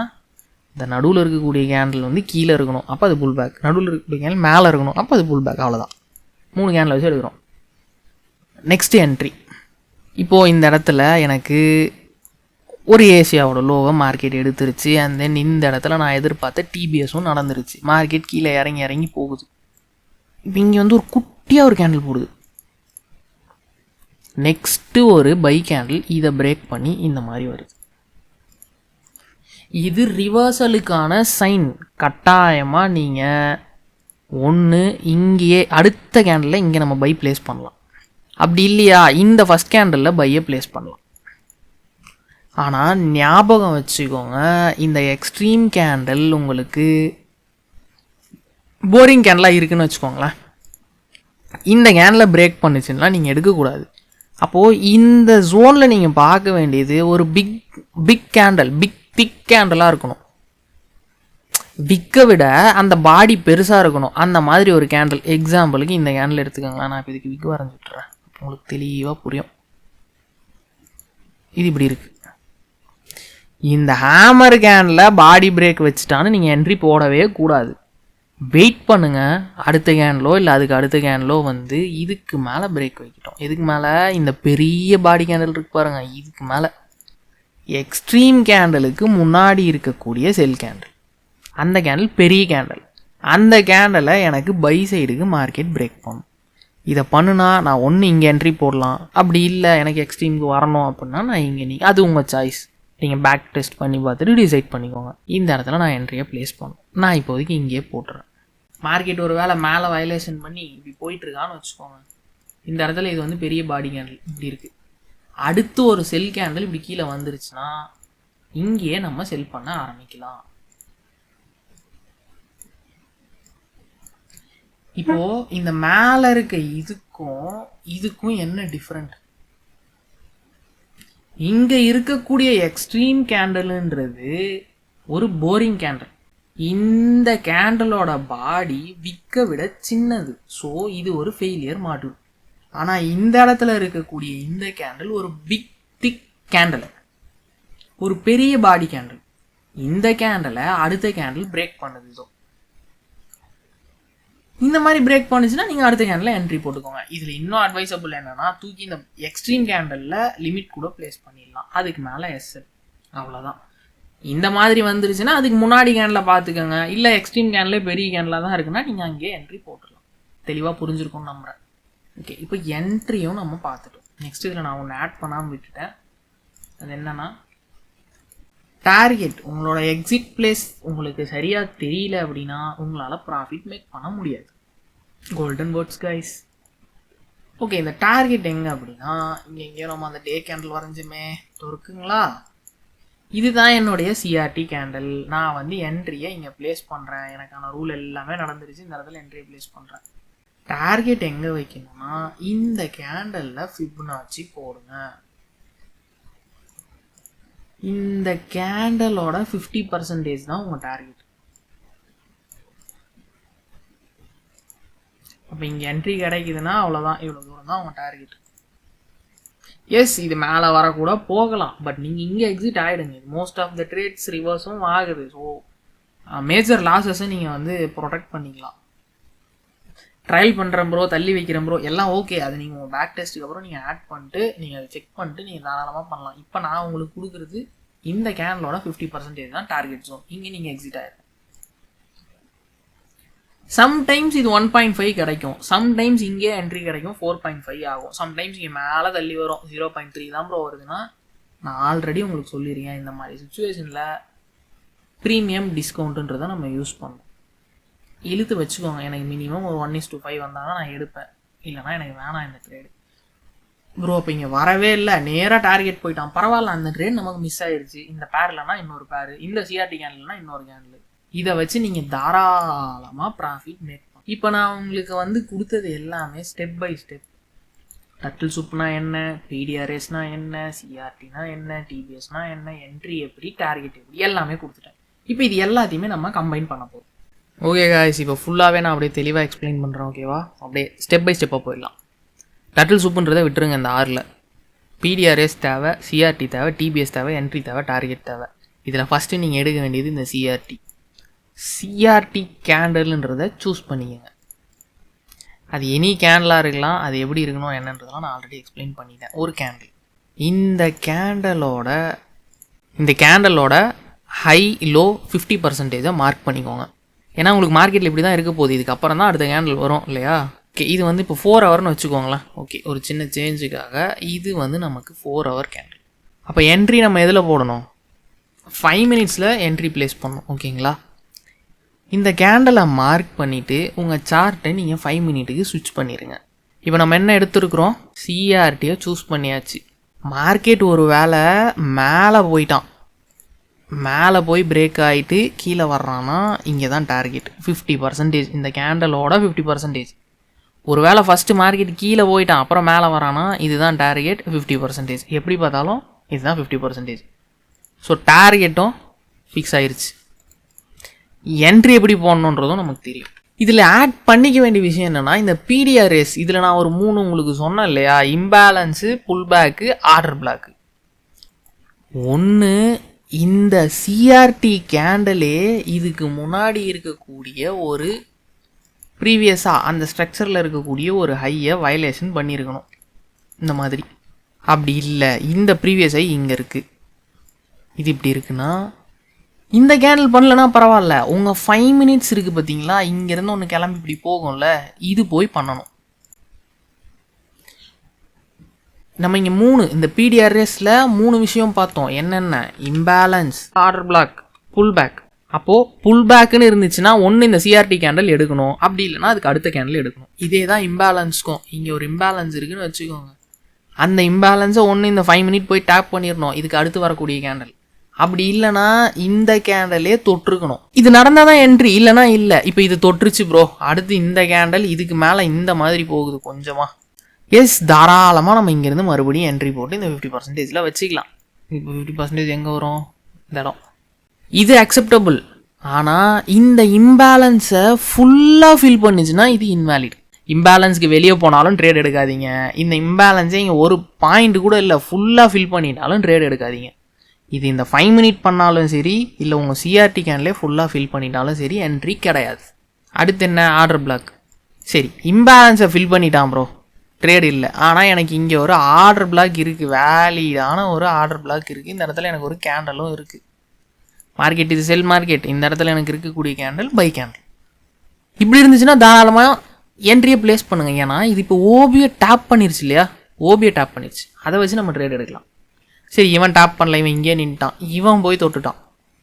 இந்த நடுவில் இருக்கக்கூடிய கேண்டில் வந்து கீழே இருக்கணும், அப்போ அது புல் பேக். நடுவில் இருக்கக்கூடிய கேண்டில் மேலே இருக்கணும், அப்போ அது புல் பேக். அவ்வளோதான். 3 கேண்டில் வச்சு எடுக்கிறோம். Next entry. இப்போது இந்த இடத்துல எனக்கு ஒரு ஏசியாவோட லோவை மார்க்கெட் எடுத்துருச்சு. அண்ட் தென் இந்த இடத்துல நான் எதிர்பார்த்த டிபிஎஸும் நடந்துருச்சு. மார்க்கெட் கீழே இறங்கி இறங்கி போகுது. இப்போ இங்கே வந்து ஒரு குட்டியாக ஒரு கேண்டில் போடுது. நெக்ஸ்ட்டு ஒரு பை கேண்டில் இதை பிரேக் பண்ணி இந்த மாதிரி வருது. இது ரிவர்சலுக்கான சைன். கட்டாயமாக நீங்கள் ஒன்று இங்கேயே அடுத்த கேண்டில் இங்கே நம்ம பை ப்ளேஸ் பண்ணலாம். அப்படி இல்லையா இந்த ஃபஸ்ட் கேண்டிலில் பையை ப்ளேஸ் பண்ணலாம். ஆனால் ஞாபகம் வச்சுக்கோங்க, இந்த எக்ஸ்ட்ரீம் கேண்டில் உங்களுக்கு போரிங் கேண்டலாக இருக்குதுன்னு வச்சுக்கோங்களேன். இந்த கேண்டில் பிரேக் பண்ணிச்சுன்னா நீங்கள் எடுக்கக்கூடாது. அப்போது இந்த ஜோனில் நீங்கள் பார்க்க வேண்டியது ஒரு பிக் கேண்டில், திக் கேண்டலாக இருக்கணும். விக்கை விட அந்த பாடி பெருசாக இருக்கணும். அந்த மாதிரி ஒரு கேண்டில். எக்ஸாம்பிளுக்கு இந்த கேண்டில் எடுத்துக்கோங்களேன். நான் இப்போ இதுக்கு விக்கு வரைஞ்சி விட்டுறேன், உங்களுக்கு தெளிவாக புரியும். இது இப்படி இருக்குது. இந்த ஹேமர் கேண்டில் பாடி பிரேக் வச்சுட்டான்னு நீங்கள் என்ட்ரி போடவே கூடாது. வெயிட் பண்ணுங்கள். அடுத்த கேண்டிலோ இல்லை அதுக்கு அடுத்த கேண்டிலோ வந்து இதுக்கு மேலே பிரேக் வைக்கிட்டோம். இதுக்கு மேலே இந்த பெரிய பாடி கேண்டில் இருக்கு பாருங்கள், இதுக்கு மேலே எக்ஸ்ட்ரீம் கேண்டலுக்கு முன்னாடி இருக்கக்கூடிய செல் கேண்டில், அந்த கேண்டில் பெரிய கேண்டில், அந்த கேண்டலை எனக்கு பை சைடுக்கு மார்க்கெட் பிரேக் பண்ணும். இதை பண்ணுனா நான் ஒன்று இங்கே என்ட்ரி போடலாம், அப்படி இல்லை எனக்கு எக்ஸ்ட்ரீமுக்கு வரணும் அப்படின்னா நான் இங்கே அது உங்கள் சாய்ஸ். நீங்கள் பேக் டெஸ்ட் பண்ணி பார்த்துட்டு டிசைட் பண்ணிக்கோங்க. இந்த இடத்துல நான் என்ட்ரியை ப்ளேஸ் பண்ணும். நான் இப்போதைக்கு இங்கேயே போட்டுறேன். மார்க்கெட் ஒரு வேளை மேலே வயலேஷன் பண்ணி இப்படி போயிட்டுருக்கான்னு வச்சுக்கோங்க. இந்த இடத்துல இது வந்து பெரிய பாடி கேண்டில் இப்படி இருக்குது. அடுத்து ஒரு செல் கேண்டில் இப்படி கீழே வந்துருச்சுன்னா இங்கேயே நம்ம செல் பண்ண ஆரம்பிக்கலாம். இப்போ இந்த மேலே இருக்க இதுக்கும் என்ன டிஃப்ரெண்ட்? இங்கே இருக்கக்கூடிய எக்ஸ்ட்ரீம் கேண்டல்ன்றது ஒரு போரிங் கேண்டில். இந்த கேண்டலோட பாடி விக்க விட சின்னது. ஸோ இது ஒரு ஃபெயிலியர் மாடல். ஆனால் இந்த இடத்துல இருக்கக்கூடிய இந்த கேண்டில் ஒரு பிக் திக் கேண்டில், ஒரு பெரிய பாடி கேண்டில். இந்த கேண்டலை அடுத்த கேண்டில் பிரேக் பண்ணுது. ஸோ இந்த மாதிரி பிரேக் பண்ணுச்சுன்னா நீங்கள் அடுத்த கேண்டில் என்ட்ரி போட்டுக்கோங்க. இதில் இன்னும் அட்வைசபிள் என்னன்னா, தூக்கி இந்த எக்ஸ்ட்ரீம் கேண்டலில் லிமிட் கூட ப்ளேஸ் பண்ணிடலாம். அதுக்கு மேலே எஸ்எல், அவ்வளோதான். இந்த மாதிரி வந்துருச்சுன்னா அதுக்கு முன்னாடி கேண்டில் பார்த்துக்கோங்க. இல்லை எக்ஸ்ட்ரீம் கேண்டில் பெரிய கேண்டில் தான் இருக்குன்னா நீங்கள் அங்கேயே என்ட்ரி போட்டுடலாம். தெளிவாக புரிஞ்சிருக்கும்னு நம்புகிறேன். ஓகே, இப்போ என்ட்ரியும் நம்ம பார்த்துட்டோம். நெக்ஸ்ட் இதில் நான் ஒன்று ஆட் பண்ணாமல் விட்டுட்டேன். அது என்னன்னா, டார்கெட். உங்களோட எக்ஸிட் பிளேஸ் உங்களுக்கு சரியாக தெரியல அப்படின்னா உங்களால் ப்ராஃபிட் மேக் பண்ண முடியாது. Golden words guys. ஓகே, இந்த டார்கெட் எங்கே அப்படின்னா, இங்கே எங்கேயோ நம்ம அந்த டே கேண்டில் வரைஞ்சுமே இருக்குங்களா, இதுதான் என்னுடைய சிஆர்டி கேண்டில். நான் வந்து என்ட்ரியை இங்கே ப்ளேஸ் பண்ணுறேன். எனக்கான ரூல் எல்லாமே நடந்துருச்சு. இந்த இடத்துல என்ட்ரியை ப்ளேஸ் பண்ணுறேன். டார்கெட் எங்கே வைக்கணும்னா இந்த கேண்டலில் ஃபிபனாச்சி போடுங்க. இந்த கேண்டலோட 50% தான் உங்கள் டார்கெட். அப்போ இங்கே என்ட்ரி கிடைக்குதுன்னா அவ்வளோதான், இவ்வளோ தூரம் தான் உங்கள் டார்கெட். எஸ், இது மேலே வரக்கூட போகலாம், பட் நீங்கள் இங்கே எக்ஸிட் ஆகிடுங்க. மோஸ்ட் ஆஃப் த ட்ரேட்ஸ் ரிவர்ஸும் ஆகுது. ஸோ மேஜர் லாஸஸை நீங்கள் வந்து ப்ரொடெக்ட் பண்ணிக்கலாம். ட்ரையல் பண்ணுறேன் ப்ரோ, தள்ளி வைக்கிறேன் ப்ரோ, எல்லாம் ஓகே. அது நீங்கள் உங்கள் பேக் டெஸ்ட்டுக்கு அப்புறம் நீங்கள் ஆட் பண்ணிட்டு நீங்கள் செக் பண்ணிட்டு நீங்கள் தாராளமாக பண்ணலாம். இப்போ நான் உங்களுக்கு கொடுக்குறது இந்த கேண்டலோட 50% தான் டார்கெட் ஜோன். இங்கே நீங்கள் எக்ஸிட் ஆகிடும். சம்டைம்ஸ் இது 1.5 கிடைக்கும், சம்டைம்ஸ் இங்கே என்ட்ரி கிடைக்கும் 4.5 ஆகும், சம்டைம்ஸ் இங்கே மேலே தள்ளி வரும் 0.3 தான் ப்ரோ வருதுன்னா. நான் ஆல்ரெடி உங்களுக்கு சொல்லியிருக்கேன், இந்த மாதிரி சுச்சுவேஷனில் ப்ரீமியம் டிஸ்கவுண்ட்டுன்றதை நம்ம யூஸ் பண்ணோம். இழுத்து வச்சுக்கோங்க. எனக்கு மினிமம் ஒரு 1:5 வந்தால் தான் நான் எடுப்பேன், இல்லைனா எனக்கு வேணாம் இந்த ட்ரேடு. ப்ரோ இப்போ இங்கே வரவே இல்லை, நேராக டார்கெட் போயிட்டான், பரவாயில்ல, அந்த ட்ரேட் நமக்கு மிஸ் ஆயிடுச்சு. இந்த பேர்லனா இன்னொரு பேர், இந்த சிஆர்டி கேண்டல்னா இன்னொரு கேண்டில். இதை வச்சு நீங்கள் தாராளமாக ப்ராஃபிட் மேக் பண்ணலாம். இப்போ நான் உங்களுக்கு வந்து கொடுத்தது எல்லாமே ஸ்டெப் பை ஸ்டெப். டர்ட்டில் சூப்னா என்ன, பிடிஆர்எஸ்னா என்ன, சிஆர்டினா என்ன, டிபிஎஸ்னா என்ன, என்ட்ரி எப்படி, டார்கெட் எப்படி, எல்லாமே கொடுத்துட்டேன். இப்போ இது எல்லாத்தையுமே நம்ம கம்பைன் பண்ண போகிறோம். ஓகே காய்ஸ், இப்போ ஃபுல்லாகவே நான் அப்படியே தெளிவாக எக்ஸ்பிளைன் பண்ணுறேன். ஓகேவா, அப்படியே ஸ்டெப் பை ஸ்டெப்பாக போயிடலாம். டர்ட்டில் சூப்புன்றதை விட்டுருங்க. இந்த 6ல் பிடிஆர்எஸ் தேவை, சிஆர்டி தேவை, டிபிஎஸ் தேவை, என்ட்ரி தேவை, டார்கெட் தேவை. இதில் ஃபஸ்ட்டு நீங்கள் எடுக்க வேண்டியது இந்த சிஆர்டி கேண்டல்ன்றதை சூஸ் பண்ணிக்கங்க. அது எனி கேண்டலாக இருக்கலாம், அது எப்படி இருக்கணும் என்னன்றதெல்லாம் நான் ஆல்ரெடி எக்ஸ்பிளைன் பண்ணிட்டேன். ஒரு கேண்டில், இந்த கேண்டலோட ஹை லோ 50% மார்க் பண்ணிக்கோங்க. ஏன்னா உங்களுக்கு மார்க்கெட்டில் இப்படி தான் இருக்க போகுது. இதுக்கப்புறம் தான் அடுத்த கேண்டில் வரும் இல்லையா. ஓகே, இது வந்து இப்போ 4 ஹவர்னு வச்சுக்கோங்களேன். ஓகே, ஒரு சின்ன சேஞ்சுக்காக இது வந்து நமக்கு 4 ஹவர் கேண்டில். அப்போ என்ட்ரி நம்ம எதில் போடணும், 5 மினிட்ஸில் என்ட்ரி ப்ளேஸ் பண்ணணும். ஓகேங்களா, இந்த கேண்டலை மார்க் பண்ணிவிட்டு உங்கள் சார்ட்டை நீங்கள் 5 மினிட்டுக்கு ஸ்விட்ச் பண்ணிடுங்க. இப்போ நம்ம என்ன எடுத்துருக்குறோம், சிஆர்டியை சூஸ் பண்ணியாச்சு. மார்க்கெட் ஒரு வேளை மேலே போயிட்டான், மேலே போய் பிரேக் ஆகிட்டு கீழே வர்றான்னா இங்கே தான் டார்கெட் 50%. இந்த கேண்டலோட 50%. ஒரு வேளை ஃபஸ்ட்டு மார்க்கெட் கீழே போயிட்டான் அப்புறம் மேலே வரானா இதுதான் டார்கெட் 50%. எப்படி பார்த்தாலும் இதுதான் 50%. ஸோ டார்கெட்டும் ஃபிக்ஸ் ஆயிடுச்சு. என்ட்ரி எப்படி போடணுன்றதும் நமக்கு தெரியும். இதில் ஆட் பண்ணிக்க வேண்டிய விஷயம் என்னென்னா, இந்த பிடிஆர்எஸ் இதில் நான் ஒரு 3 உங்களுக்கு சொன்னேன் இல்லையா, இம்பேலன்ஸு, புல் பேக்கு, ஆர்டர் பிளாக்கு. ஒன்று, இந்த சிஆர்டி கேண்டலே இதுக்கு முன்னாடி இருக்கக்கூடிய ஒரு ப்ரீவியஸாக அந்த ஸ்ட்ரக்சரில் இருக்கக்கூடிய ஒரு ஹையை வயலேஷன் பண்ணியிருக்கணும் இந்த மாதிரி. அப்படி இல்லை, இந்த ப்ரீவியஸ் ஹை இங்கே இருக்குது, இது இப்படி இருக்குன்னா இந்த கேண்டில் பண்ணலன்னா பரவாயில்ல, உங்கள் 5 மினிட்ஸ் இருக்குது பார்த்தீங்களா, இங்கேருந்து ஒன்று கிளம்பி இப்படி போகும்ல, இது போய் பண்ணணும். நம்ம இங்கே இந்த பிடிஆர்எஸில் 3 விஷயம் பார்த்தோம். என்னென்ன? Imbalance, order block, pull back. அப்போது புல் பேக்குன்னு இருந்துச்சுன்னா ஒன்று இந்த சிஆர்டி கேண்டில் எடுக்கணும், அப்படி இல்லைனா அதுக்கு அடுத்த கேண்டில் எடுக்கணும். இதே தான் இம்பேலன்ஸ்க்கும். இங்கே ஒரு இம்பேலன்ஸ் இருக்குதுன்னு வச்சுக்கோங்க, அந்த இம்பேலன்ஸை ஒன்று இந்த 5 மினிட் போய் டேப் பண்ணிடணும் இதுக்கு அடுத்து வரக்கூடிய கேண்டில். அப்படி இல்லைனா இந்த கேண்டலே தொற்றுக்கணும். இது நடந்தால் தான் என்ட்ரி, இல்லைனா இல்லை. இப்போ இது தொற்றுச்சு ப்ரோ, அடுத்து இந்த கேண்டல் இதுக்கு மேலே இந்த மாதிரி போகுது கொஞ்சமாக, எஸ் தாராளமாக நம்ம இங்கேருந்து மறுபடியும் என்ட்ரி போட்டு இந்த 50% வச்சுக்கலாம். இப்போ 50% எங்கே வரும்? இந்த இடம். இது அக்செப்டபுள். ஆனால் இந்த இம்பேலன்ஸை ஃபுல்லாக ஃபில் பண்ணிச்சுன்னா இது இன்வேலிட். இம்பேலன்ஸ்க்கு வெளியே போனாலும் ட்ரேட் எடுக்காதீங்க. இந்த இம்பேலன்ஸே இங்கே ஒரு பாயிண்ட் கூட இல்லை, ஃபுல்லாக ஃபில் பண்ணிட்டாலும் ட்ரேட் எடுக்காதீங்க. இது இந்த 5 மினிட் பண்ணாலும் சரி, இல்லை உங்கள் சிஆர்டி கேன்லே ஃபுல்லாக ஃபில் பண்ணிட்டாலும் சரி, என்ட்ரி கிடையாது. அடுத்து என்ன? Order black. சரி, இம்பேலன்ஸை ஃபில் பண்ணிட்டான் ப்ரோ, ட்ரேட் இல்லை. ஆனால் எனக்கு இங்கே ஒரு ஆர்டர் பிளாக் இருக்குது, வேலிடான ஒரு ஆர்டர் பிளாக் இருக்குது. இந்த இடத்துல எனக்கு ஒரு கேண்டலும் இருக்குது. மார்க்கெட் இது செல் மார்க்கெட், இந்த இடத்துல எனக்கு இருக்கக்கூடிய கேண்டல் பை கேண்டல். இப்படி இருந்துச்சுன்னா தாராளமாக என்ட்ரியை ப்ளேஸ் பண்ணுங்கள். ஏன்னா இது இப்போ ஓபியை டேப் பண்ணிருச்சு இல்லையா, ஓபியை டேப் பண்ணிருச்சு, அதை வச்சு நம்ம ட்ரேட் எடுக்கலாம். சரி, இவன் டேப் பண்ணல, இவன் இங்கே நின்ட்டான், இவன் போய் தொட்டுட்டான்,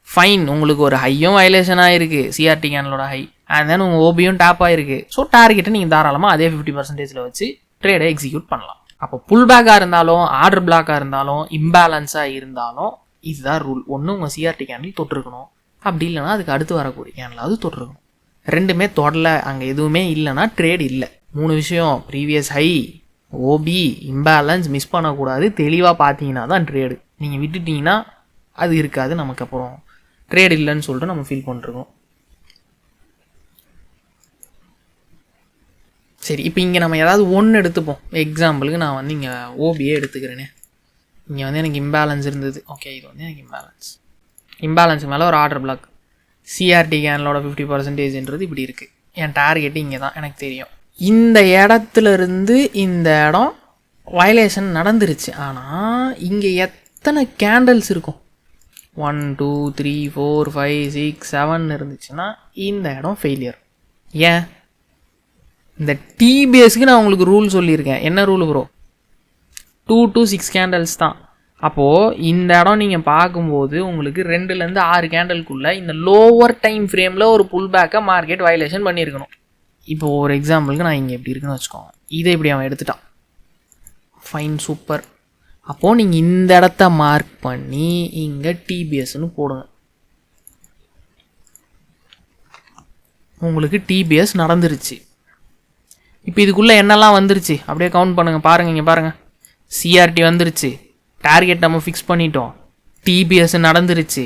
ஃபைன். உங்களுக்கு ஒரு ஹையும் வயலேஷன் ஆகிருக்கு, சிஆர்டி கேனலோட ஹை, அண்ட் தென் உங்கள் ஓபியும் டேப் ஆகிருக்கு. ஸோ டார்கெட்டை நீங்கள் தாராளமாக அதே 50% வச்சு ட்ரேடை எக்ஸிக்யூட் பண்ணலாம். அப்போ புல் பேக்காக இருந்தாலும், ஆர்டர் பிளாக்காக இருந்தாலும், இம்பேலன்ஸாக இருந்தாலும் இதுதான் ரூல். ஒன்று உங்கள் சிஆர்டி கேண்டில் தொட்டிருக்கணும், அப்படி இல்லைனா அதுக்கு அடுத்து வரக்கூடிய கேண்டிலாவது தொட்டிருக்கணும். ரெண்டுமே தொடலை, அங்கே எதுவுமே இல்லைன்னா ட்ரேட் இல்லை. 3 விஷயம், previous high, OB, imbalance miss பண்ணக்கூடாது. தெளிவாக பார்த்தீங்கன்னா தான் ட்ரேடு. நீங்கள் விட்டுட்டிங்கன்னா அது இருக்காது, நமக்கு அப்புறம் ட்ரேட் இல்லைன்னு சொல்லிட்டு நம்ம ஃபீல் பண்ணிருக்கோம். சரி, இப்போ இங்கே நம்ம ஏதாவது ஒன்று எடுத்துப்போம். எக்ஸாம்பிளுக்கு நான் வந்து இங்கே ஓபியே எடுத்துக்கிறேனே. இங்கே வந்து எனக்கு இம்பேலன்ஸ் இருந்தது. ஓகே, இது வந்து எனக்கு இம்பேலன்ஸுக்கு மேலே ஒரு ஆர்டர் பிளாக். சிஆர்டி கேனலோட 50%ன்றது இப்படி இருக்குது. என் டார்கெட்டு இங்கே தான் எனக்கு தெரியும். இந்த இடத்துலேருந்து இந்த இடம் வயலேஷன் நடந்துருச்சு. ஆனால் இங்கே எத்தனை கேண்டல்ஸ் இருக்கும்? 1 2 3 4 5 6 7 இருந்துச்சுன்னா இந்த இடம் ஃபெயிலியர். ஏன்? இந்த டிபிஎஸ்க்கு நான் உங்களுக்கு ரூல் சொல்லியிருக்கேன். என்ன ரூல் ப்ரோ? 2 to 6 கேண்டல்ஸ் தான். அப்போது இந்த இடம் நீங்கள் பார்க்கும்போது உங்களுக்கு 2லேருந்து 6 கேண்டலுக்குள்ளே இந்த லோவர் டைம் ஃப்ரேமில் ஒரு புல் பேக்கை மார்க்கெட் வயலேஷன் பண்ணியிருக்கணும். இப்போ ஒரு எக்ஸாம்பிளுக்கு நான் இங்கே எப்படி இருக்குன்னு வச்சுக்கோங்க, இதை இப்படி அவன் எடுத்துட்டான், ஃபைன், சூப்பர். அப்போது நீங்கள் இந்த இடத்த மார்க் பண்ணி இங்கே டிபிஎஸ்ன்னு போடுங்க. உங்களுக்கு டிபிஎஸ் நடந்துருச்சு. இப்போ இதுக்குள்ளே என்னெல்லாம் வந்துருச்சு அப்படியே கவுண்ட் பண்ணுங்கள். பாருங்கள், இங்கே பாருங்கள், சிஆர்டி வந்துருச்சு, டார்கெட் நம்ம ஃபிக்ஸ் பண்ணிட்டோம், டிபிஎஸ் நடந்துருச்சு,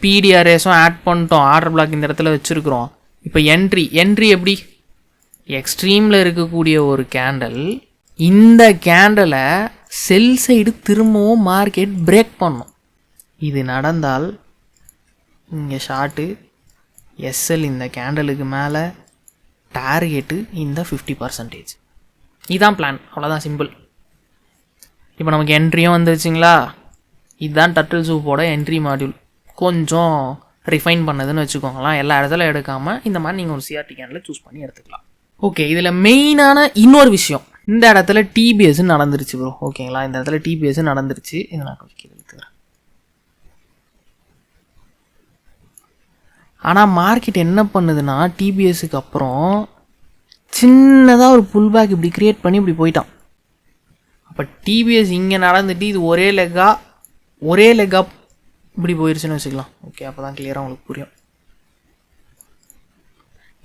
பிடிஆர்எஸும் ஆட் பண்ணிட்டோம், ஆர்டர் பிளாக் இந்த இடத்துல வச்சுருக்குறோம். இப்போ என்ட்ரி எப்படி? எக்ஸ்ட்ரீமில் இருக்கக்கூடிய ஒரு கேண்டல், இந்த கேண்டலை செல் சைடு திரும்பவும் மார்க்கெட் பிரேக் பண்ணும். இது நடந்தால் இங்கே ஷார்ட்டு எஸ்எல் இந்த கேண்டலுக்கு மேலே, டார்கெட்டு இந்த 50%. இதுதான் பிளான், அவ்வளோதான், சிம்பிள். இப்போ நமக்கு என்ட்ரியும் வந்துருச்சுங்களா? இதுதான் டர்ட்டில் சூப்போட என்ட்ரி மாடியூல். கொஞ்சம் ரிஃபைன் பண்ணதுன்னு வச்சுக்கோங்களேன். எல்லா இடத்துல எடுக்காமல் இந்த மாதிரி நீங்கள் ஒரு சிஆர்டி கேண்டில் சூஸ் பண்ணி எடுத்துக்கலாம். ஓகே, இதில் மெயினான இன்னொரு விஷயம், இந்த இடத்துல டிபிஎஸ் நடந்துருச்சு ப்ரோ. ஓகேங்களா, இந்த இடத்துல டிபிஎஸ் நடந்துருச்சு. இதை நான் கொஞ்சம் எடுத்துக்கிறேன். ஆனால் மார்க்கெட் என்ன பண்ணுதுன்னா, டிபிஎஸ்க்கு அப்புறம் சின்னதாக ஒரு புல் பேக் இப்படி க்ரியேட் பண்ணி இப்படி போயிட்டான். அப்போ டிபிஎஸ் இங்கே நடந்துட்டு இது ஒரே லெக்காக இப்படி போயிடுச்சுன்னு வச்சுக்கலாம். ஓகே, அப்போ தான் கிளியராக உங்களுக்கு புரியும்.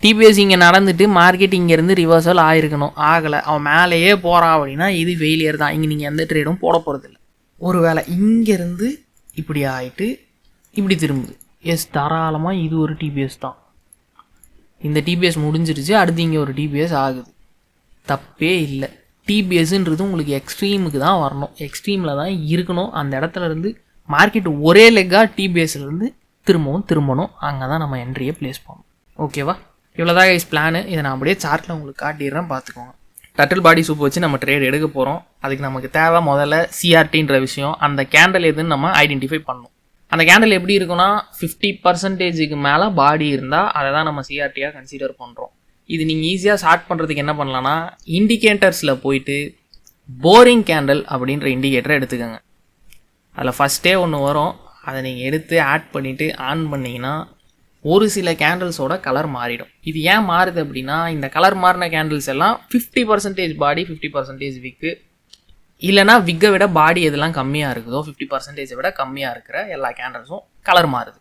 டிபிஎஸ் இங்கே நடந்துட்டு மார்க்கெட் இங்கேருந்து ரிவர்சல் ஆகிருக்கணும், ஆகலை, அவன் மேலேயே போகிறான் அப்படின்னா இது ஃபெயிலியர் தான். இங்கே நீங்கள் எந்த ட்ரேடும் போட போகிறதில்ல. ஒரு வேளை இங்கேருந்து இப்படி ஆகிட்டு இப்படி திரும்புது, எஸ், தாராளமாக இது ஒரு டிபிஎஸ் தான். இந்த டிபிஎஸ் முடிஞ்சிருச்சு, அடுத்து இங்கே ஒரு டிபிஎஸ் ஆகுது, தப்பே இல்லை. டிபிஎஸ்ன்றது உங்களுக்கு எக்ஸ்ட்ரீமுக்கு தான் வரணும், எக்ஸ்ட்ரீமில் தான் இருக்கணும். அந்த இடத்துல இருந்து மார்க்கெட் ஒரே லெக்காக டிபிஎஸ்லேருந்து திரும்பணும், அங்கே தான் நம்ம என்ட்ரியை ப்ளேஸ் பண்ணணும். ஓகேவா? இவ்வளோதான் கைஸ் பிளானு. இதை நான் அப்படியே சார்ட்டில் உங்களுக்கு காட்டிடுறேன், பார்த்துக்கோங்க. டர்ட்டில் பாடி சூப் வச்சு நம்ம ட்ரேட் எடுக்க போகிறோம். அதுக்கு நமக்கு தேவை முதல்ல சிஆர்டின்ற விஷயம், அந்த கேண்டல் எதுன்னு நம்ம ஐடென்டிஃபை பண்ணணும். அந்த கேண்டில் எப்படி இருக்குன்னா 50%க்கு மேலே பாடி இருந்தால் அதை தான் நம்ம சிஆர்டியாக கன்சிடர் பண்ணுறோம். இது நீங்கள் ஈஸியாக ஸ்டார்ட் பண்ணுறதுக்கு என்ன பண்ணலான்னா, இண்டிகேட்டர்ஸில் போயிட்டு போரிங் கேண்டில் அப்படின்ற இண்டிகேட்டரை எடுத்துக்கோங்க. அதில் ஃபஸ்ட்டே ஒன்று வரும், அதை நீங்கள் எடுத்து ஆட் பண்ணிவிட்டு ஆன் பண்ணிங்கன்னா ஒரு சில கேண்டில்ஸோட கலர் மாறிடும். இது ஏன் மாறுது அப்படின்னா, இந்த கலர் மாறின கேண்டில்ஸ் எல்லாம் 50% பாடி 50% விக்கு, இல்லைனா விக்கை விட பாடி எதெல்லாம் கம்மியாக இருக்குதோ 50% விட கம்மியாக இருக்கிற எல்லா கேண்டில்ஸும் கலர் மாறுது.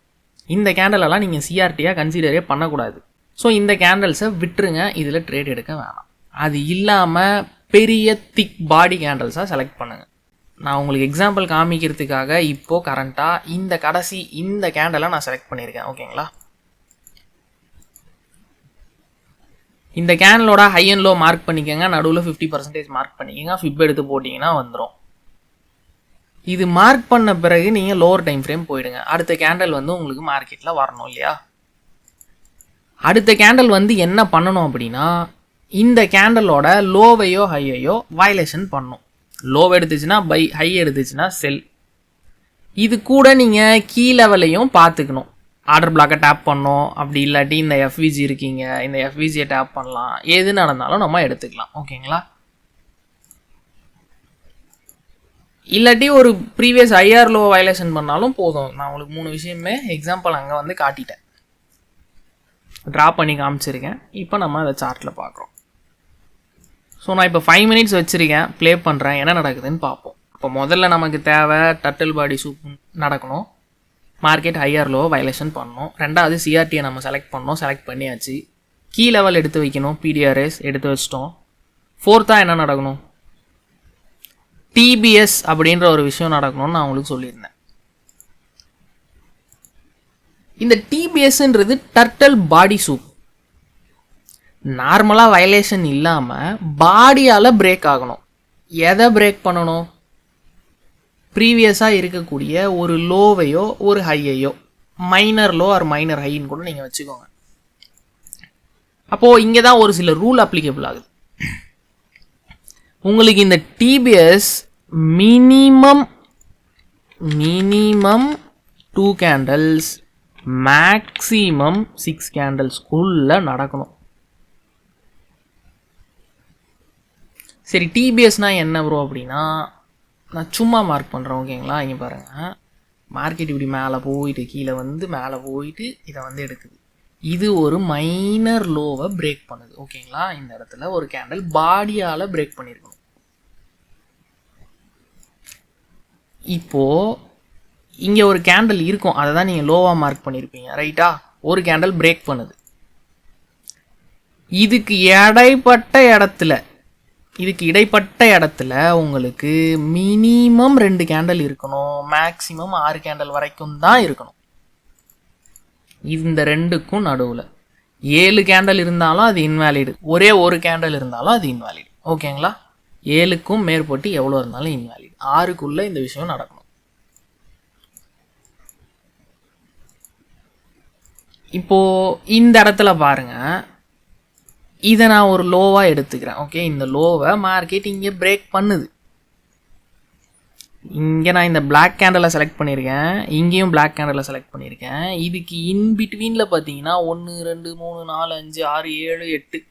இந்த கேண்டலெல்லாம் நீங்கள் சிஆர்டியாக கன்சிடரே பண்ணக்கூடாது. ஸோ இந்த கேண்டில்ஸை விட்டுருங்க, இதில் ட்ரேட் எடுக்க வேணாம். அது இல்லாமல் பெரிய திக் பாடி கேண்டில்ஸாக செலக்ட் பண்ணுங்கள். நான் உங்களுக்கு எக்ஸாம்பிள் காமிக்கிறதுக்காக இப்போது கரண்ட்டாக இந்த கேண்டலை நான் செலக்ட் பண்ணியிருக்கேன். ஓகேங்களா, இந்த கேண்டலோட ஹை அண்ட் லோ மார்க் பண்ணிக்கோங்க, நடுவில் 50% மார்க் பண்ணிக்கோங்க, ஃபிப் எடுத்து போட்டிங்கன்னா வந்துடும். இது மார்க் பண்ண பிறகு நீங்கள் லோவர் டைம் ஃப்ரேம் போயிடுங்க. அடுத்த கேண்டல் வந்து உங்களுக்கு மார்க்கெட்டில் வரணும் இல்லையா? அடுத்த கேண்டல் வந்து என்ன பண்ணணும் அப்படின்னா, இந்த கேண்டலோட லோவையோ ஹையையோ வயலேஷன் பண்ணணும். லோவை எடுத்துச்சுன்னா பை, ஹை எடுத்துச்சுன்னா செல். இது கூட நீங்கள் கீ லெவலையும் பார்த்துக்கணும். ஆர்டர் பிளாக்கை டேப் பண்ணோம், அப்படி இல்லாட்டி இந்த எஃப்விஜி இருக்கீங்க, இந்த எஃப்விஜியை டேப் பண்ணலாம். எது நடந்தாலும் நம்ம எடுத்துக்கலாம். ஓகேங்களா, இல்லாட்டி ஒரு ப்ரீவியஸ் ஐஆர் லோ வயலேஷன் பண்ணாலும் போதும். நான் உங்களுக்கு 3 விஷயமே எக்ஸாம்பிள் அங்கே வந்து காட்டிட்டேன், ட்ரா பண்ணி காமிச்சிருக்கேன். இப்போ நம்ம அதை சார்ட்டில் பார்க்குறோம். ஸோ நான் இப்போ 5 மினிட்ஸ் வச்சுருக்கேன், ப்ளே பண்ணுறேன், என்ன நடக்குதுன்னு பார்ப்போம். இப்போ முதல்ல நமக்கு தேவை டர்ட்டில் பாடி சூப் நடக்கணும், மார்க்கெட் ஹையர் லோ வயலேஷன் பண்ணணும். ரெண்டாவது சிஆர்டியை நம்ம செலக்ட் பண்ணோம், செலக்ட் பண்ணியாச்சு. கீ லெவல் எடுத்து வைக்கணும், பிடிஆர்எஸ் எடுத்து வச்சிட்டோம். ஃபோர்த்தாக என்ன நடக்கணும், டிபிஎஸ் அப்படின்ற ஒரு விஷயம் நடக்கணும்னு நான் உங்களுக்கு சொல்லியிருந்தேன். இந்த டிபிஎஸ்ன்றது டர்ட்டில் பாடி சூப். நார்மலாக வயலேஷன் இல்லாமல் பாடியால் பிரேக் ஆகணும். எதை பிரேக் பண்ணணும், ப்ரீவியஸாக இருக்கக்கூடிய ஒரு லோவையோ ஒரு ஹையையோ, மைனர் லோ ஆர் மைனர் ஹைன்னு கூட நீங்கள் வச்சுக்கோங்க. அப்போது இங்கே தான் ஒரு சில ரூல் அப்ளிகபிள் ஆகுது. உங்களுக்கு இந்த டிபிஎஸ் மினிமம் 2 கேண்டல்ஸ் மேக்ஸிமம் 6 கேண்டல்ஸ்குள்ளே நடக்கணும். சரி, டிபிஎஸ்னால் என்ன ப்ரோ அப்படின்னா, நான் சும்மா மார்க் பண்ணுறேன். ஓகேங்களா, இங்கே பாருங்கள், மார்க்கெட் இப்படி மேலே போயிட்டு கீழே வந்து மேலே போயிட்டு இதை வந்து எடுக்குது. இது ஒரு மைனர் லோவை பிரேக் பண்ணுது. ஓகேங்களா, இந்த இடத்துல ஒரு கேண்டல் பாடியால் பிரேக் பண்ணியிருக்கணும். இப்போது இங்கே ஒரு கேண்டல் இருக்கும், அதை தான் நீங்கள் லோவாக மார்க் பண்ணியிருப்பீங்க, ரைட்டா? ஒரு கேண்டல் பிரேக் பண்ணுது. இதுக்கு இடைப்பட்ட இடத்துல உங்களுக்கு மினிமம் 2 கேண்டல் இருக்கணும், மேக்ஸிமம் 6 கேண்டல் வரைக்கும் தான் இருக்கணும். இந்த ரெண்டுக்கும் நடுவில் 7 கேண்டல் இருந்தாலும் அது இன்வேலிடு, ஒரே ஒரு கேண்டல் இருந்தாலும் அது இன்வேலிடு. ஓகேங்களா, 7க்கும் மேற்பட்டு எவ்வளோ இருந்தாலும் இன்வேலிடு. 6க்குள்ளே இந்த விஷயம் நடக்கணும். இப்போது இந்த இடத்துல பாருங்கள், இதை நான் ஒரு லோவாக எடுத்துக்கிறேன். ஓகே, இந்த லோவை மார்க்கெட் இங்கே பிரேக் பண்ணுது. இங்கே நான் இந்த பிளாக் கேண்டலை செலக்ட் பண்ணியிருக்கேன், இங்கேயும் பிளாக் கேண்டலை செலக்ட் பண்ணியிருக்கேன். இதுக்கு இன்பிட்வீனில் பார்த்தீங்கன்னா 1 2 3 4 5 6 7 8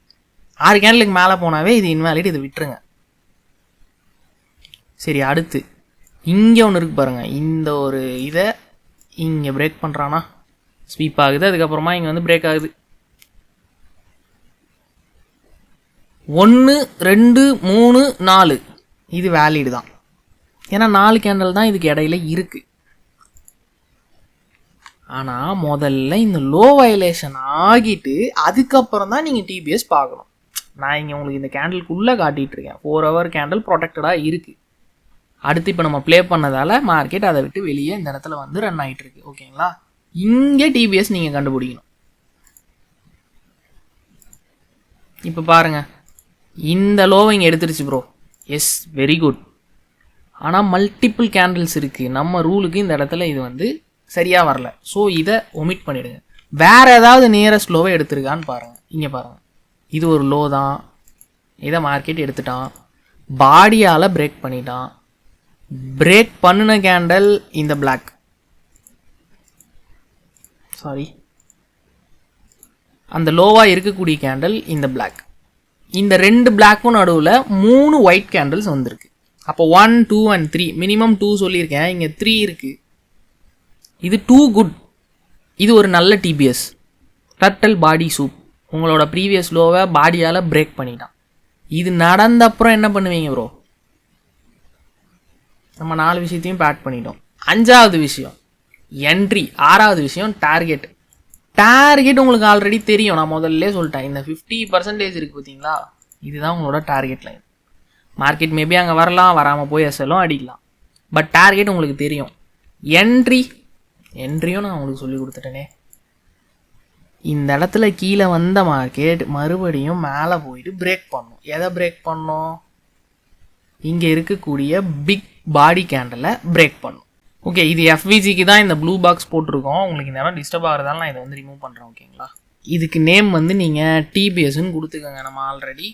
6 கேண்டலுக்கு மேலே போனாவே இது இன்வேலிட், இது விட்டுருங்க. சரி, அடுத்து இங்கே ஒன்று இருக்குது பாருங்கள், இந்த ஒரு இதை இங்கே பிரேக் பண்ணுறானா, ஸ்வீப் ஆகுது, அதுக்கப்புறமா இங்கே வந்து பிரேக் ஆகுது. 1 2 3 4 இது வேலிடு தான், ஏன்னா 4 கேண்டல் தான் இதுக்கு இடையில இருக்குது. ஆனால் முதல்ல இந்த லோ வயலேஷன் ஆகிட்டு அதுக்கப்புறம் தான் நீங்கள் டிபிஎஸ் பார்க்கணும். நான் இங்கே உங்களுக்கு இந்த கேண்டலுக்குள்ளே காட்டிகிட்ருக்கேன், 4 hour கேண்டல் ப்ரொடெக்டடாக இருக்குது. அடுத்து இப்போ நம்ம ப்ளே பண்ணதால் மார்க்கெட் அதை விட்டு வெளியே இந்த இடத்துல வந்து ரன் ஆகிட்டுருக்கு. ஓகேங்களா, இங்கே டிபிஎஸ் நீங்கள் கண்டுபிடிக்கணும். இப்போ பாருங்கள், இந்த லோவை இங்கே எடுத்துருச்சு ப்ரோ, எஸ், வெரி குட். ஆனால் மல்டிபிள் கேண்டில்ஸ் இருக்குது, நம்ம ரூலுக்கு இந்த இடத்துல இது வந்து சரியாக வரல. ஸோ இதை ஒமிட் பண்ணிவிடுங்க. வேறு ஏதாவது நியரஸ்ட் லோவை எடுத்துருக்கான்னு பாருங்கள். இங்கே பாருங்கள், இது ஒரு லோ தான், இதை மார்க்கெட் எடுத்துட்டான், பாடியால் பிரேக் பண்ணிட்டான். பிரேக் பண்ணின கேண்டல் இந்த பிளாக், சாரி, அந்த லோவாக இருக்கக்கூடிய கேண்டில் இந்த பிளாக். இந்த 2 பிளாக்கும் நடுவில் 3 ஒயிட் கேண்டில்ஸ் வந்திருக்கு. அப்போ 1, 2 and 3, மினிமம் 2 சொல்லியிருக்கேன், இங்கே 3 இருக்குது. இது டூ குட். இது ஒரு நல்ல டிபிஎஸ், டர்ட்டில் பாடி சூப். உங்களோட ப்ரீவியஸ் லோவை பாடியால் பிரேக் பண்ணிட்டான். இது நடந்த அப்புறம் என்ன பண்ணுவீங்க ப்ரோ? நம்ம 4 விஷயத்தையும் பேட் பண்ணிட்டோம். 5வது விஷயம் என்ட்ரி. 6வது விஷயம் டார்கெட். டார்கெட் உங்களுக்கு ஆல்ரெடி தெரியும், நான் முதல்ல சொல்லிட்டேன். இந்த 50% இருக்குது பார்த்தீங்களா, இதுதான் உங்களோட டார்கெட் லைன். மார்க்கெட் மேபி அங்கே வரலாம், வராமல் போய் எஸ்எல்லும் அடிக்கலாம், பட் டார்கெட் உங்களுக்கு தெரியும். என்ட்ரியும் நான் உங்களுக்கு சொல்லி கொடுத்துட்டேனே. இந்த இடத்துல கீழே வந்த மார்க்கெட் மறுபடியும் மேலே போயிட்டு பிரேக் பண்ணும். எதை பிரேக் பண்ணும்? இங்கே இருக்கக்கூடிய பிக் பாடி கேண்டலை பிரேக் பண்ணும். ஓகே, இது எஃப்விஜிக்கு தான் இந்த ப்ளூ பாக்ஸ் போட்டிருக்கோம். உங்களுக்கு இந்த இடம் டிஸ்டர்ப் ஆகிறதால நான் இதை வந்து ரிமூவ் பண்ணுறேன். ஓகேங்களா, இதுக்கு நேம் வந்து நீங்கள் டிபிஎஸ்ன்னு கொடுத்துக்கோங்க. நம்ம ஆல்ரெடி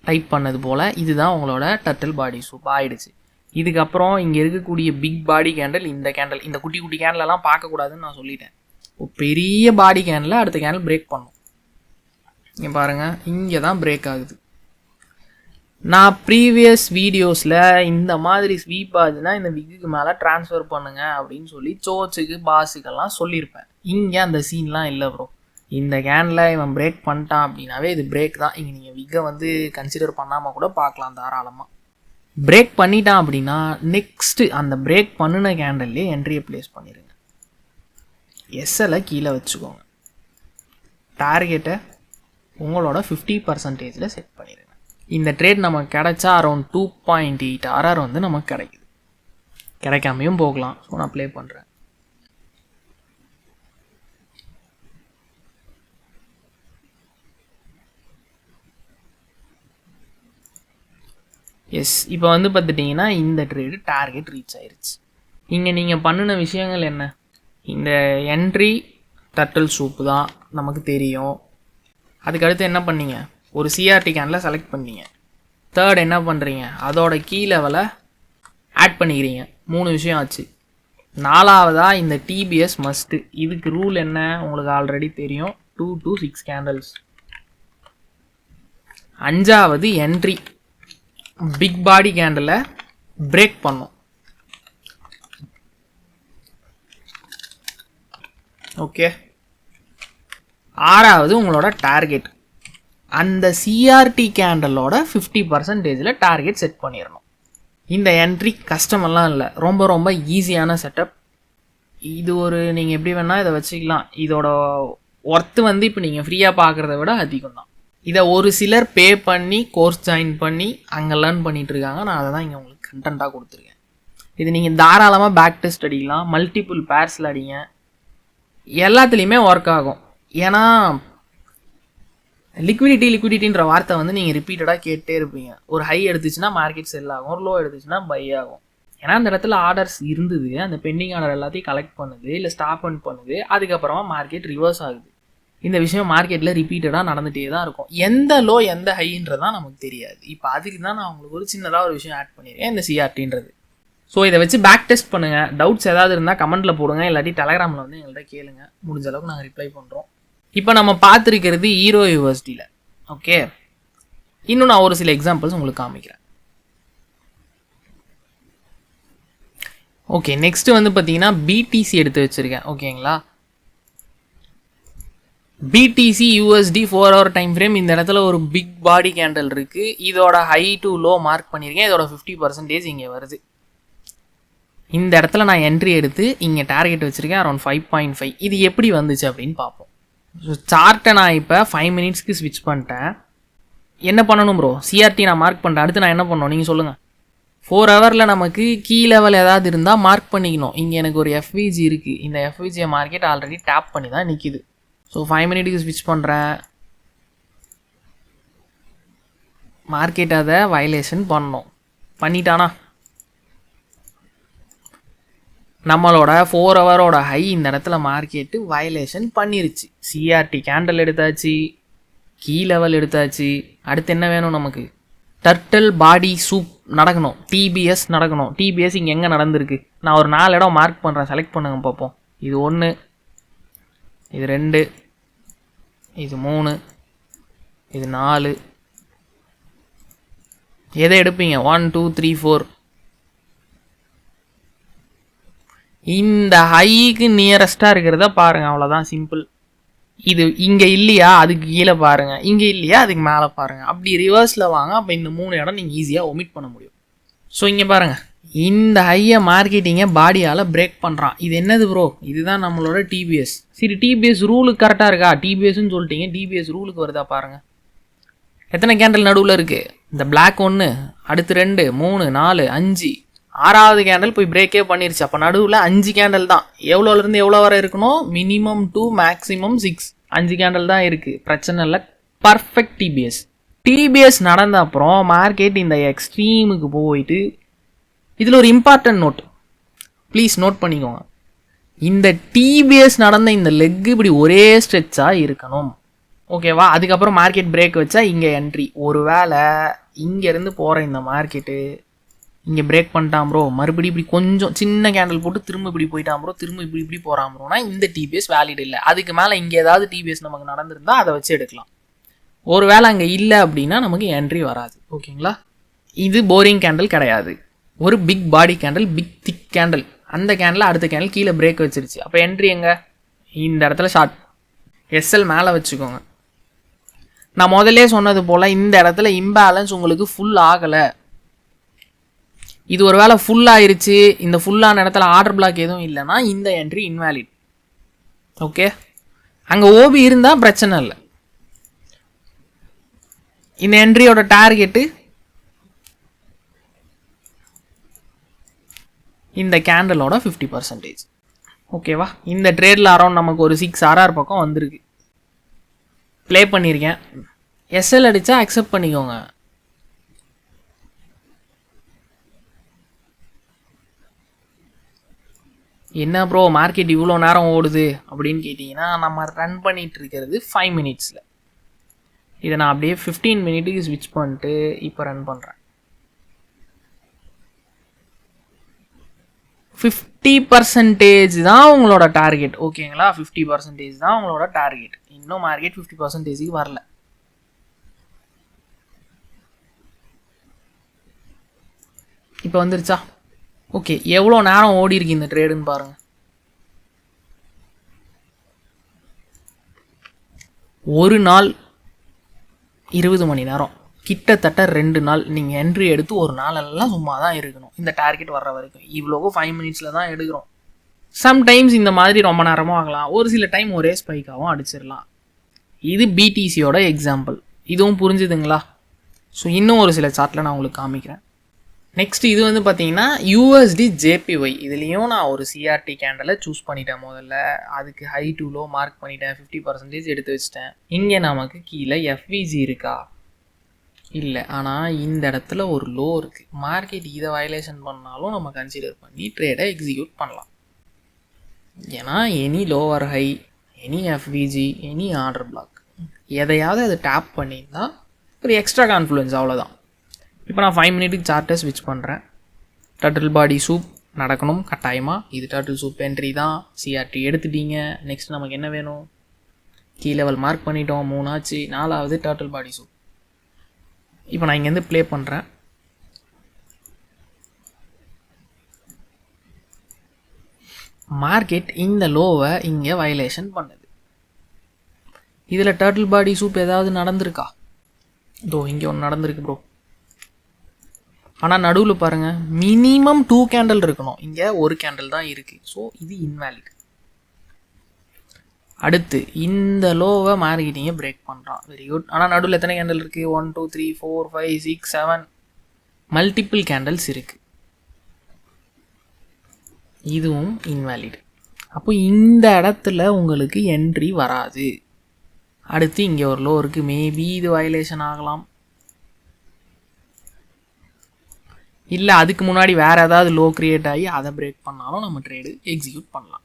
டைப் பண்ணது போல் இதுதான் உங்களோட டர்ட்டில் பாடி சூப் ஆயிடுச்சு. இதுக்கப்புறம் இங்கே இருக்கக்கூடிய பிக் பாடி கேண்டில், இந்த குட்டி குட்டி கேண்டிலெல்லாம் பார்க்கக்கூடாதுன்னு நான் சொல்லிட்டேன். பெரிய பாடி கேண்டில் அடுத்த கேண்டில் பிரேக் பண்ணும். இங்கே பாருங்கள், இங்கே தான் பிரேக் ஆகுது. நான் ப்ரீவியஸ் வீடியோஸில் இந்த மாதிரி ஸ்வீப் ஆகுதுன்னா இந்த விக்குக்கு மேலே ட்ரான்ஸ்ஃபர் பண்ணுங்க அப்படின்னு சொல்லி சோச்சுக்கு பாஸுக்கெல்லாம் சொல்லியிருப்பேன். இங்கே அந்த சீன்லாம் இல்லை ப்ரோ. இந்த கேனில் இவன் பிரேக் பண்ணிட்டான் அப்படின்னாவே இது பிரேக் தான். இங்கே நீங்கள் விக்கை வந்து கன்சிடர் பண்ணாமல் கூட பார்க்கலாம் தாராளமாக. பிரேக் பண்ணிட்டான் அப்படின்னா நெக்ஸ்ட்டு அந்த பிரேக் பண்ணின கேண்டல்லே என்ட்ரியை ப்ளேஸ் பண்ணிடுங்க. எஸ்எல்லை கீழே வச்சுக்கோங்க. டார்கெட்டை உங்களோட 50%ல் செட் பண்ணிடுங்க. இந்த ட்ரேட் நமக்கு கிடைச்சா அரௌண்ட் 2.8 RR வந்து நமக்கு கிடைக்குது. கிடைக்காமையும் போகலாம். ஸோ நான் ப்ளே பண்ணுறேன். எஸ், இப்போ வந்து பார்த்துட்டிங்கன்னா இந்த ட்ரேடு டார்கெட் ரீச் ஆயிடுச்சு. இங்கே நீங்கள் பண்ணின விஷயங்கள் என்ன? இந்த என்ட்ரி டர்ட்டில் சூப்பு தான் நமக்கு தெரியும். அதுக்கடுத்து என்ன பண்ணீங்க? ஒரு சிஆர்டி கேனில் செலக்ட் பண்ணீங்க. தேர்ட் என்ன பண்ணுறீங்க? அதோட கீ லெவலை ஆட் பண்ணிக்கிறீங்க. 3 விஷயம் ஆச்சு. 4வதாக இந்த டிபிஎஸ் மஸ்ட்டு. இதுக்கு ரூல் என்ன உங்களுக்கு ஆல்ரெடி தெரியும், 2 to 6 கேண்டல்ஸ். 5வது என்ட்ரி பிக் பாடி கேண்டிலை பிரேக் பண்ணும். ஓகே, 6வது உங்களோட டார்கெட். அந்த சிஆர்டி கேண்டலோட 50%ல் டார்கெட் செட் பண்ணிடணும். இந்த என்ட்ரி கஷ்டமெல்லாம் இல்லை, ரொம்ப ரொம்ப ஈஸியான செட்டப். இது ஒரு நீங்கள் எப்படி வேணால் இதை வச்சுக்கலாம். இதோட ஒர்த்து வந்து இப்போ நீங்கள் ஃப்ரீயாக பார்க்குறத விட அதிகம் தான். இதை ஒரு சிலர் பே பண்ணி கோர்ஸ் ஜாயின் பண்ணி அங்கே லேர்ன் பண்ணிகிட்ருக்காங்க. நான் அதை தான் இங்கே உங்களுக்கு கண்டென்ட்டாக கொடுத்துருக்கேன். இது நீங்கள் தாராளமாக பேக் டெஸ்ட் அடிக்கலாம், மல்டிபிள் பேர்ஸில் அடிங்க, எல்லாத்துலேயுமே ஒர்க் ஆகும். ஏன்னா லிக்விடிட்டின்ற வார்த்தை வந்து நீங்கள் ரிப்பீட்டடாக கேட்டே இருப்பீங்க. ஒரு ஹை எடுத்துச்சுன்னா மார்க்கெட் செல் ஆகும், ஒரு லோ எடுத்துச்சுன்னா பை ஆகும். ஏன்னா அந்த இடத்துல ஆர்டர்ஸ் இருந்தது, அந்த பெண்டிங் ஆர்டர் எல்லாத்தையும் கலெக்ட் பண்ணுது, இல்லை ஸ்டாப் அவுட் பண்ணுது, அதுக்கப்புறமா மார்க்கெட் ரிவர்ஸ் ஆகுது. இந்த விஷயம் மார்க்கெட்டில் ரிப்பீட்டடாக நடந்துகிட்டே தான் இருக்கும். எந்த லோ எந்த ஹைன்றதான் நமக்கு தெரியாது. இப்போ அதுக்கு தான் நான் உங்களுக்கு ஒரு சின்னதாக ஒரு விஷயம் ஆட் பண்ணியிருக்கேன், இந்த சிஆர்டின்றது. ஸோ இதை வச்சு பேக் டெஸ்ட் பண்ணுங்கள். டவுட்ஸ் ஏதாவது இருந்தால் கமெண்ட்டில் போடுங்க, இல்லாட்டி டெலகிராமில் வந்து எங்கள்கிட்ட கேளுங்க, முடிஞ்ச அளவுக்கு நாங்கள் ரிப்ளை பண்ணுறோம். இப்போ நம்ம பார்த்துருக்கிறது ஈரோ யூஎஸ்டியில். ஓகே, இன்னும் நான் ஒரு சில எக்ஸாம்பிள்ஸ் உங்களுக்கு காமிக்கிறேன். ஓகே, நெக்ஸ்ட்டு வந்து பார்த்தீங்கன்னா பிடிசி எடுத்து வச்சுருக்கேன். ஓகேங்களா, BTC USD 4 hour time frame. இந்த இடத்துல ஒரு பிக் பாடி கேண்டல் இருக்குது. இதோட ஹை டு லோ மார்க் பண்ணியிருக்கேன். இதோட 50% இங்கே வருது. இந்த இடத்துல நான் என்ட்ரி எடுத்து இங்கே டார்கெட் வச்சுருக்கேன் அரௌண்ட் 5.5. இது எப்படி வந்துச்சு அப்படின்னு பார்ப்போம். ஸோ சார்ட்டை நான் இப்போ 5 minutesக்கு ஸ்விட்ச் பண்ணிட்டேன். என்ன பண்ணணும் ப்ரோ? சிஆர்டி நான் மார்க் பண்ணிட்டேன். அடுத்து நான் என்ன பண்ணணும் நீங்கள் சொல்லுங்கள். 4 hourல நமக்கு கீ லெவல் ஏதாவது இருந்தால் மார்க் பண்ணிக்கணும். இங்கே எனக்கு ஒரு எஃப்விஜி இருக்குது. இந்த எஃப்விஜியை மார்க்கெட் ஆல்ரெடி டேப் பண்ணி தான் நிற்கிது. ஸோ 5 minutesக்கு ஸ்விட்ச் பண்ணுறேன். மார்க்கெட் அதை வயலேஷன் பண்ணணும். பண்ணிட்டானா? நம்மளோட 4 hourோட ஹை இந்த இடத்துல மார்க்கெட்டு வயலேஷன் பண்ணிருச்சு. சிஆர்டி கேண்டல் எடுத்தாச்சு, கீ லெவல் எடுத்தாச்சு. அடுத்து என்ன வேணும் நமக்கு? டர்ட்டில் பாடி சூப் நடக்கணும், டிபிஎஸ் நடக்கணும். டிபிஎஸ் இங்கே எங்கே நடந்திருக்கு? நான் ஒரு 4 இடம் மார்க் பண்ணுறேன், செலக்ட் பண்ணுங்க பார்ப்போம். இது 1, இது 2, இது 3, இது 4. எதை எடுப்பீங்க? 1 2 3 4. இந்த ஹைக்கு நியரஸ்டாக இருக்கிறத பாருங்கள், அவ்வளோதான், சிம்பிள். இது இங்கே இல்லையா அதுக்கு கீழே பாருங்கள், இங்கே இல்லையா அதுக்கு மேலே பாருங்கள். அப்படி ரிவர்ஸில் வாங்க. அப்போ இந்த 3 இடம் நீங்கள் ஈஸியாக ஒமிட் பண்ண முடியும். ஸோ இங்கே பாருங்கள், இந்த ஹையை மார்க்கெட்டிங்கை பாடியால் பிரேக் பண்ணுறான். இது என்னது ப்ரோ? இதுதான் நம்மளோட டிபிஎஸ். சரி, டிபிஎஸ் ரூலுக்கு கரெக்டாக இருக்கா? டிபிஎஸ்ன்னு சொல்லிட்டீங்க, டிபிஎஸ் ரூலுக்கு வருதா பாருங்கள். எத்தனை கேண்டில் நடுவில் இருக்குது? இந்த பிளாக் 1, அடுத்து 2, 3, 4, 5, 6வது கேண்டில் போய் பிரேக்கே பண்ணிருச்சு. அப்போ நடுவில் 5 கேண்டில் தான். எவ்வளோலேருந்து எவ்வளோ வரை இருக்கணும்? Minimum 2, maximum 6. 5 கேண்டில் தான் இருக்குது, பிரச்சனை இல்லை. Perfect DPS. டிபிஎஸ் நடந்த அப்புறம் மார்க்கெட் இந்த எக்ஸ்ட்ரீமுக்கு போயிட்டு, இதில் ஒரு இம்பார்ட்டன்ட் நோட், ப்ளீஸ் நோட் பண்ணிக்கோங்க. இந்த டிபிஎஸ் நடந்த இந்த லெக் இப்படி ஒரே ஸ்ட்ரெச்சாக இருக்கணும், ஓகேவா? அதுக்கப்புறம் மார்க்கெட் பிரேக் வச்சா இங்கே என்ட்ரி. ஒரு வேளை இங்கேருந்து போகிற இந்த மார்க்கெட்டு இங்கே பிரேக் பண்ணிட்டான் ப்ரோ, மறுபடியும் இப்படி கொஞ்சம் சின்ன கேண்டில் போட்டு திரும்ப இப்படி போயிட்டான் ப்ரோ, திரும்ப இப்படி போகிறான் ப்ரோனா இந்த டிபிஎஸ் வேலிட் இல்லை. அதுக்கு மேலே இங்கே ஏதாவது டிபிஎஸ் நமக்கு நடந்திருந்தால் அதை வச்சு எடுக்கலாம். ஒரு வேளை அங்கே இல்லை அப்படின்னா நமக்கு என்ட்ரி வராது, ஓகேங்களா? இது போரிங் கேண்டில் கிடையாது. ஒரு பிக் பாடி கேண்டில், பிக் திக் கேண்டில். அந்த கேண்டில் அடுத்த கேண்டில் கீழே பிரேக் வச்சிருச்சு. அப்போ என்ட்ரி எங்கே? இந்த இடத்துல ஷார்ட். எஸ்எல் மேலே வச்சுக்கோங்க. நான் முதல்ல சொன்னது போல் இந்த இடத்துல இம்பேலன்ஸ் உங்களுக்கு ஃபுல் ஆகலை. இது ஒரு வேளை ஃபுல் ஆயிருச்சு, இந்த ஃபுல்லான இடத்துல ஆர்டர் பிளாக் எதுவும் இல்லைன்னா இந்த என்ட்ரி இன்வேலிட், ஓகே? அங்கே ஓபி இருந்தால் பிரச்சனை இல்லை. இந்த என்ட்ரியோட டார்கெட்டு இந்த கேண்டலோட 50%, ஓகேவா? இந்த ட்ரேடில் அரௌண்ட் நமக்கு ஒரு 6 RR பக்கம் வந்திருக்கு. ப்ளே பண்ணியிருக்கேன். எஸ்எல் அடித்தா அக்செப்ட் பண்ணிக்கோங்க. என்ன ப்ரோ மார்க்கெட் இவ்வளோ நேரம் ஓடுது அப்படின்னு கேட்டிங்கன்னா, நம்ம ரன் பண்ணிகிட்டு இருக்கிறது 5 மினிட்ஸில். இதை நான் அப்படியே 15 மினிட்டுக்கு ஸ்விட்ச் பண்ணிட்டு இப்போ ரன் பண்ணுறேன். 50% தான் உங்களோட டார்கெட், ஓகேங்களா? 50% தான் உங்களோட டார்கெட். இன்னும் மார்க்கெட் 50%க்கு வரல. இப்போ வந்துருச்சா? ஓகே, எவ்வளோ நேரம் ஓடி இருக்கு இந்த ட்ரேடுன்னு பாருங்கள். ஒரு நாள் 20 மணி நேரம், கிட்டத்தட்ட 2 நாள். நீங்கள் என்ட்ரி எடுத்து ஒரு நாளெல்லாம் சும்மா தான் இருக்கணும் இந்த டார்கெட் வர்ற வரைக்கும். இவ்வளோவும் 5 மினிட்ஸில் தான் எடுக்கிறோம். சம்டைம்ஸ் இந்த மாதிரி ரொம்ப நேரமும் ஆகலாம், ஒரு சில டைம் ஒரே ஸ்பைக்காகவும் அடிச்சிடலாம். இது பிடிசியோட எக்ஸாம்பிள். இதுவும் புரிஞ்சுதுங்களா? ஸோ இன்னும் ஒரு சில சார்ட்டில் நான் உங்களுக்கு காமிக்கிறேன். நெக்ஸ்ட் இது வந்து பார்த்தீங்கன்னா யூஎஸ்டி ஜேபிஒய். இதுலேயும் நான் ஒரு சிஆர்டி கேண்டலை சூஸ் பண்ணிட்டேன் முதல்ல. அதுக்கு ஹை டு லோ மார்க் பண்ணிட்டேன், 50% எடுத்து வச்சிட்டேன். இங்கே நமக்கு கீழே எஃப்விஜி இருக்கா? இல்லை. ஆனால் இந்த இடத்துல ஒரு லோ இருக்குது. மார்க்கெட் இதை வயலேஷன் பண்ணாலும் நம்ம கன்சிடர் பண்ணி ட்ரேடை எக்ஸிக்யூட் பண்ணலாம். ஏன்னா any lower high, any FVG, any order block, எதையாவது அதை டேப் பண்ணியிருந்தா ஒரு எக்ஸ்ட்ரா கான்ஃப்ளூயன்ஸ், அவ்வளோதான். இப்போ நான் 5 மினிட்டுக்கு சார்ட்டை ஸ்விட்ச் பண்ணுறேன். டர்ட்டில் பாடி சூப் நடக்கணும் கட்டாயமாக. இது டர்ட்டில் சூப் என்ட்ரி தான். சிஆர்டி எடுத்துட்டீங்க. நெக்ஸ்ட் நமக்கு என்ன வேணும்? கீ லெவல் மார்க் பண்ணிட்டோம், 3 ஆச்சு. 4வது டர்ட்டில் பாடி சூப். இப்போ நான் இங்கேருந்து ப்ளே பண்ணுறேன். மார்க்கெட் இந்த லோவை இங்கே வயலேஷன் பண்ணுது. இதில் டர்ட்டில் பாடி சூப் ஏதாவது நடந்திருக்கா? இதோ இங்கே ஒன்று நடந்திருக்கு ப்ரோ. ஆனால் நடுவில் பாருங்கள், மினிமம் 2 கேண்டில் இருக்கணும். இங்கே ஒரு கேண்டில் தான் இருக்குது. ஸோ இது இன்வேலிட். அடுத்து இந்த லோவை மார்க்கெட்டிங்கை பிரேக் பண்ணுறான், வெரி குட். ஆனால் நடுவில் எத்தனை கேண்டில் இருக்குது? 1 2 3 4 5 6 7 மல்டிபிள் கேண்டில்ஸ் இருக்குது. இதுவும் இன்வேலிட். அப்போ இந்த இடத்துல உங்களுக்கு என்ட்ரி வராது. அடுத்து இங்கே ஒரு லோ இருக்குது, மேபி இது வயலேஷன் ஆகலாம். இல்லை அதுக்கு முன்னாடி வேறு ஏதாவது லோ க்ரியேட் ஆகி அதை பிரேக் பண்ணாலும் நம்ம ட்ரேடு எக்ஸிக்யூட் பண்ணலாம்.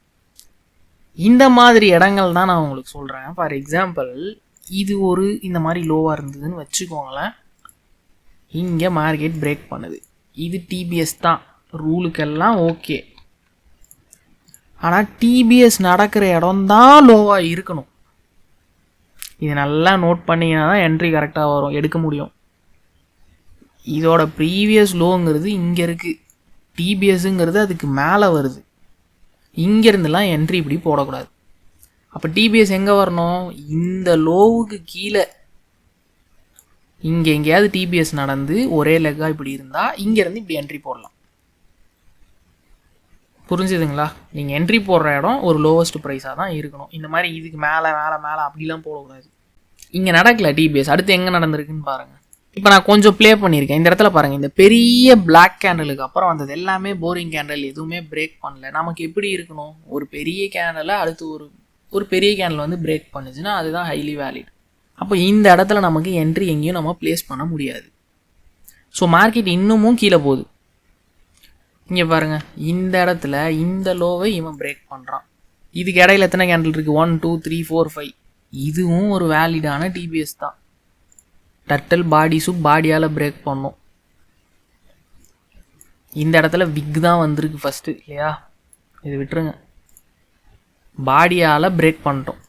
இந்த மாதிரி இடங்கள் தான் நான் உங்களுக்கு சொல்கிறேன். ஃபார் எக்ஸாம்பிள், இது ஒரு இந்த மாதிரி லோவாக இருந்ததுன்னு வச்சுக்கோங்களேன். இங்கே மார்க்கெட் பிரேக் பண்ணுது. இது டிபிஎஸ் தான், ரூலுக்கெல்லாம் ஓகே. ஆனால் டிபிஎஸ் நடக்கிற இடம் தான் லோவாக இருக்கணும். இது நல்லா நோட் பண்ணிங்கன்னா தான் என்ட்ரி கரெக்டாக வரும், எடுக்க முடியும். இதோட ப்ரீவியஸ் லோங்கிறது இங்கே இருக்குது, டிபிஎஸ்ங்கிறது அதுக்கு மேலே வருது. இங்கேருந்துலாம் என்ட்ரி இப்படி போடக்கூடாது. அப்போ டிபிஎஸ் எங்கே வரணும்? இந்த லோவுக்கு கீழே இங்கே எங்கேயாவது டிபிஎஸ் நடந்து ஒரே லெக்காக இப்படி இருந்தால் இங்கேருந்து இப்படி என்ட்ரி போடலாம். புரிஞ்சுதுங்களா? நீங்கள் என்ட்ரி போடுற இடம் ஒரு லோவஸ்ட் ப்ரைஸாக தான் இருக்கணும். இந்த மாதிரி இதுக்கு மேலே மேலே மேலே அப்படிலாம் போடக்கூடாது. இங்கே நடக்கல டிபிஎஸ், அடுத்து எங்கே நடந்திருக்குன்னு பாருங்கள். இப்போ நான் கொஞ்சம் ப்ளே பண்ணியிருக்கேன். இந்த இடத்துல பாருங்கள், இந்த பெரிய பிளாக் கேண்டலுக்கு அப்புறம் வந்தது எல்லாமே போரிங் கேண்டல், எதுவுமே பிரேக் பண்ணல. நமக்கு எப்படி இருக்கணும்? ஒரு பெரிய கேண்டலை அடுத்து ஒரு பெரிய கேண்டில் வந்து பிரேக் பண்ணுச்சுன்னா அதுதான் ஹைலி வேலிட். அப்போ இந்த இடத்துல நமக்கு என்ட்ரி எங்கேயும் நம்ம ப்ளேஸ் பண்ண முடியாது. ஸோ மார்க்கெட் இன்னமும் கீழே போகுது. இங்கே பாருங்கள், இந்த இடத்துல இந்த லோவை இவன் பிரேக் பண்ணுறான். இதுக்கு இடையில எத்தனை கேண்டில் இருக்குது? 1 2 3 4 5. இதுவும் ஒரு வேலிடான டிபிஎஸ் தான். டர்ட்டில் பாடி சூப் பாடியால் பிரேக் பண்ணோம். இந்த இடத்துல விக் தான் வந்திருக்கு ஃபஸ்ட்டு, இல்லையா? இது விட்டுருங்க, பாடியால் பிரேக் பண்ணிட்டோம்.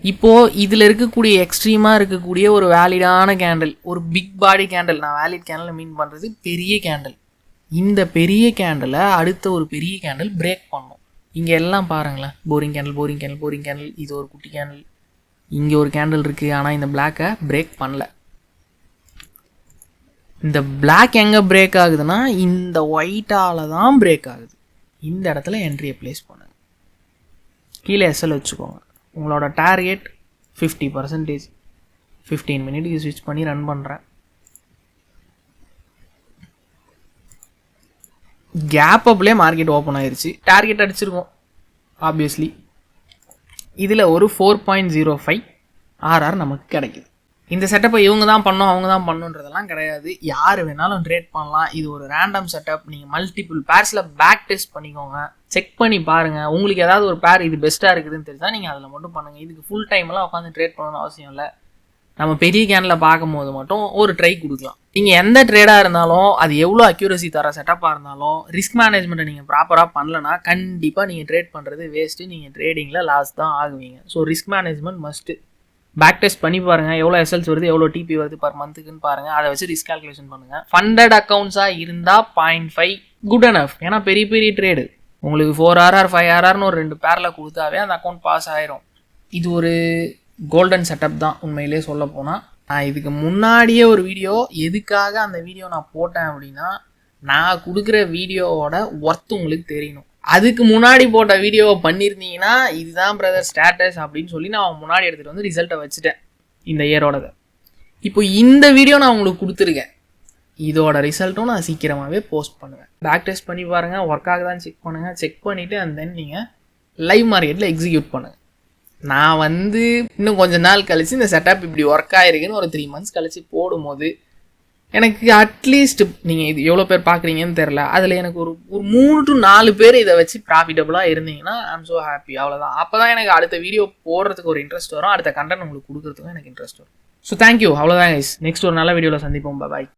இப்போது இதில் இருக்கக்கூடிய எக்ஸ்ட்ரீமாக இருக்கக்கூடிய ஒரு வேலிடான கேண்டில், ஒரு பிக் பாடி கேண்டில். நான் வேலிட் கேண்டில் மீன் பண்ணுறது பெரிய கேண்டில். இந்த பெரிய கேண்டிலை அடுத்த ஒரு பெரிய கேண்டில் பிரேக் பண்ணோம். இங்கே எல்லாம் பாருங்களேன், boring candle boring candle boring candle. இது ஒரு குட்டி கேண்டில், இங்கே ஒரு கேண்டில் இருக்குது, ஆனால் இந்த பிளாக்கை பிரேக் பண்ணல. இந்த பிளாக் எங்கே பிரேக் ஆகுதுன்னா இந்த ஒயிட்டால் தான் பிரேக் ஆகுது. இந்த இடத்துல என்ட்ரியை ப்ளேஸ் பண்ணுங்க. கீழே எஸ்எல் வச்சுக்கோங்க. உங்களோட டார்கெட் 50%. 15 மினிட்டுக்கு ஸ்விட்ச் பண்ணி ரன் பண்ணுறேன். கேப் அப்லேயே மார்க்கெட் ஓப்பன் ஆயிடுச்சு. டார்கெட் அடிச்சிருக்கோம் ஆப்வியஸ்லி. இதில் ஒரு 4.05 ஆர்ஆர் நமக்கு கிடைக்குது. இந்த செட்டப்பை இவங்க தான் பண்ணோம் அவங்க தான் பண்ணுன்றதெல்லாம் கிடையாது. யார் வேணாலும் ட்ரேட் பண்ணலாம். இது ஒரு ரேண்டம் செட்டப். நீங்கள் மல்டிபிள் பேர்ஸில் பேக் டெஸ்ட் பண்ணிக்கோங்க, செக் பண்ணி பாருங்கள். உங்களுக்கு ஏதாவது ஒரு பேர் இது பெஸ்ட்டாக இருக்குதுன்னு தெரிஞ்சால் நீங்கள் அதில் மட்டும் பண்ணுங்கள். இதுக்கு ஃபுல் டைம்லாம் உட்காந்து ட்ரேட் பண்ணணும்னு அவசியம் இல்லை. நம்ம பெரிய கேனில் பார்க்கும்போது மட்டும் ஒரு ட்ரை கொடுக்கலாம். நீங்கள் எந்த ட்ரேடாக இருந்தாலும் அது எவ்வளோ அக்யூரசி தர செட்டப்பாக இருந்தாலும் ரிஸ்க் மேனேஜ்மெண்ட்டை நீங்கள் ப்ராப்பராக பண்ணலன்னா கண்டிப்பாக நீங்கள் ட்ரேட் பண்ணுறது வேஸ்ட்டு. நீங்கள் ட்ரேடிங்கில் லாஸ் தான் ஆகுவீங்க. So risk management must. Back test பண்ணி பாருங்கள், எவ்வளோ எஸ்எல்ஸ் வருது, எவ்வளோ டிபி வருது பர் மந்த்துக்குன்னு பாருங்கள். அதை வச்சு ரிஸ்க் கால்குலேஷன் பண்ணுங்கள். ஃபண்டட் அக்கௌண்ட்ஸாக இருந்தால் 0.5 குட் அனஃப். ஏன்னா பெரிய பெரிய ட்ரேடு உங்களுக்கு 4RR 5RRன்னு ஒரு 2 பேரில் கொடுத்தாவே அந்த அக்கௌண்ட் பாஸ் ஆயிரும். இது ஒரு கோல்டன் செட்டப் தான் உண்மையிலே சொல்ல போனால். நான் இதுக்கு முன்னாடியே ஒரு வீடியோ, எதுக்காக அந்த வீடியோ நான் போட்டேன் அப்படின்னா, நான் கொடுக்குற வீடியோவோட ஒர்த் உங்களுக்கு தெரியணும். அதுக்கு முன்னாடி போட்ட வீடியோவை பண்ணியிருந்தீங்கன்னா இதுதான் பிரதர் ஸ்டேட்டஸ் அப்படின்னு சொல்லி நான் முன்னாடி எடுத்துகிட்டு வந்து ரிசல்ட்டை வச்சுட்டேன் இந்த இயரோடதை. இப்போ இந்த வீடியோ நான் உங்களுக்கு கொடுத்துருக்கேன். இதோட ரிசல்ட்டும் நான் சீக்கிரமாகவே போஸ்ட் பண்ணுவேன். பேக் டெஸ்ட் பண்ணி பாருங்கள், ஒர்க் ஆகுதான்னு செக் பண்ணுங்கள். செக் பண்ணிவிட்டு அண்ட் தென் நீங்கள் லைவ் மார்க்கெட்டில் எக்ஸிக்யூட் பண்ணுங்கள். நான் இன்னும் கொஞ்ச நாள் கழித்து இந்த செட்டப் இப்படி ஒர்க் ஆகிருக்குன்னு ஒரு 3 months கழித்து போடும்போது எனக்கு அட்லீஸ்ட் நீங்கள் இது எவ்வளோ பேர் பார்க்குறீங்கன்னு தெரில, அதில் எனக்கு ஒரு 3 to 4 பேர் இதை வச்சு ப்ராஃபிட்டபுளாக இருந்தீங்கன்னா ஐம் ஸோ ஹாப்பி. அவ்வளோதான். அப்போ தான் எனக்கு அடுத்த வீடியோ போடுறதுக்கு ஒரு இன்ட்ரெஸ்ட் வரும், அடுத்த கண்டென்ட் உங்களுக்கு கொடுக்குறதுக்கும் எனக்கு இன்ட்ரெஸ்ட் வரும். So thank you. அவ்வளோதான் கைஸ். நெக்ஸ்ட் ஒரு நல்ல வீடியோவில் சந்திப்போம். பாய்.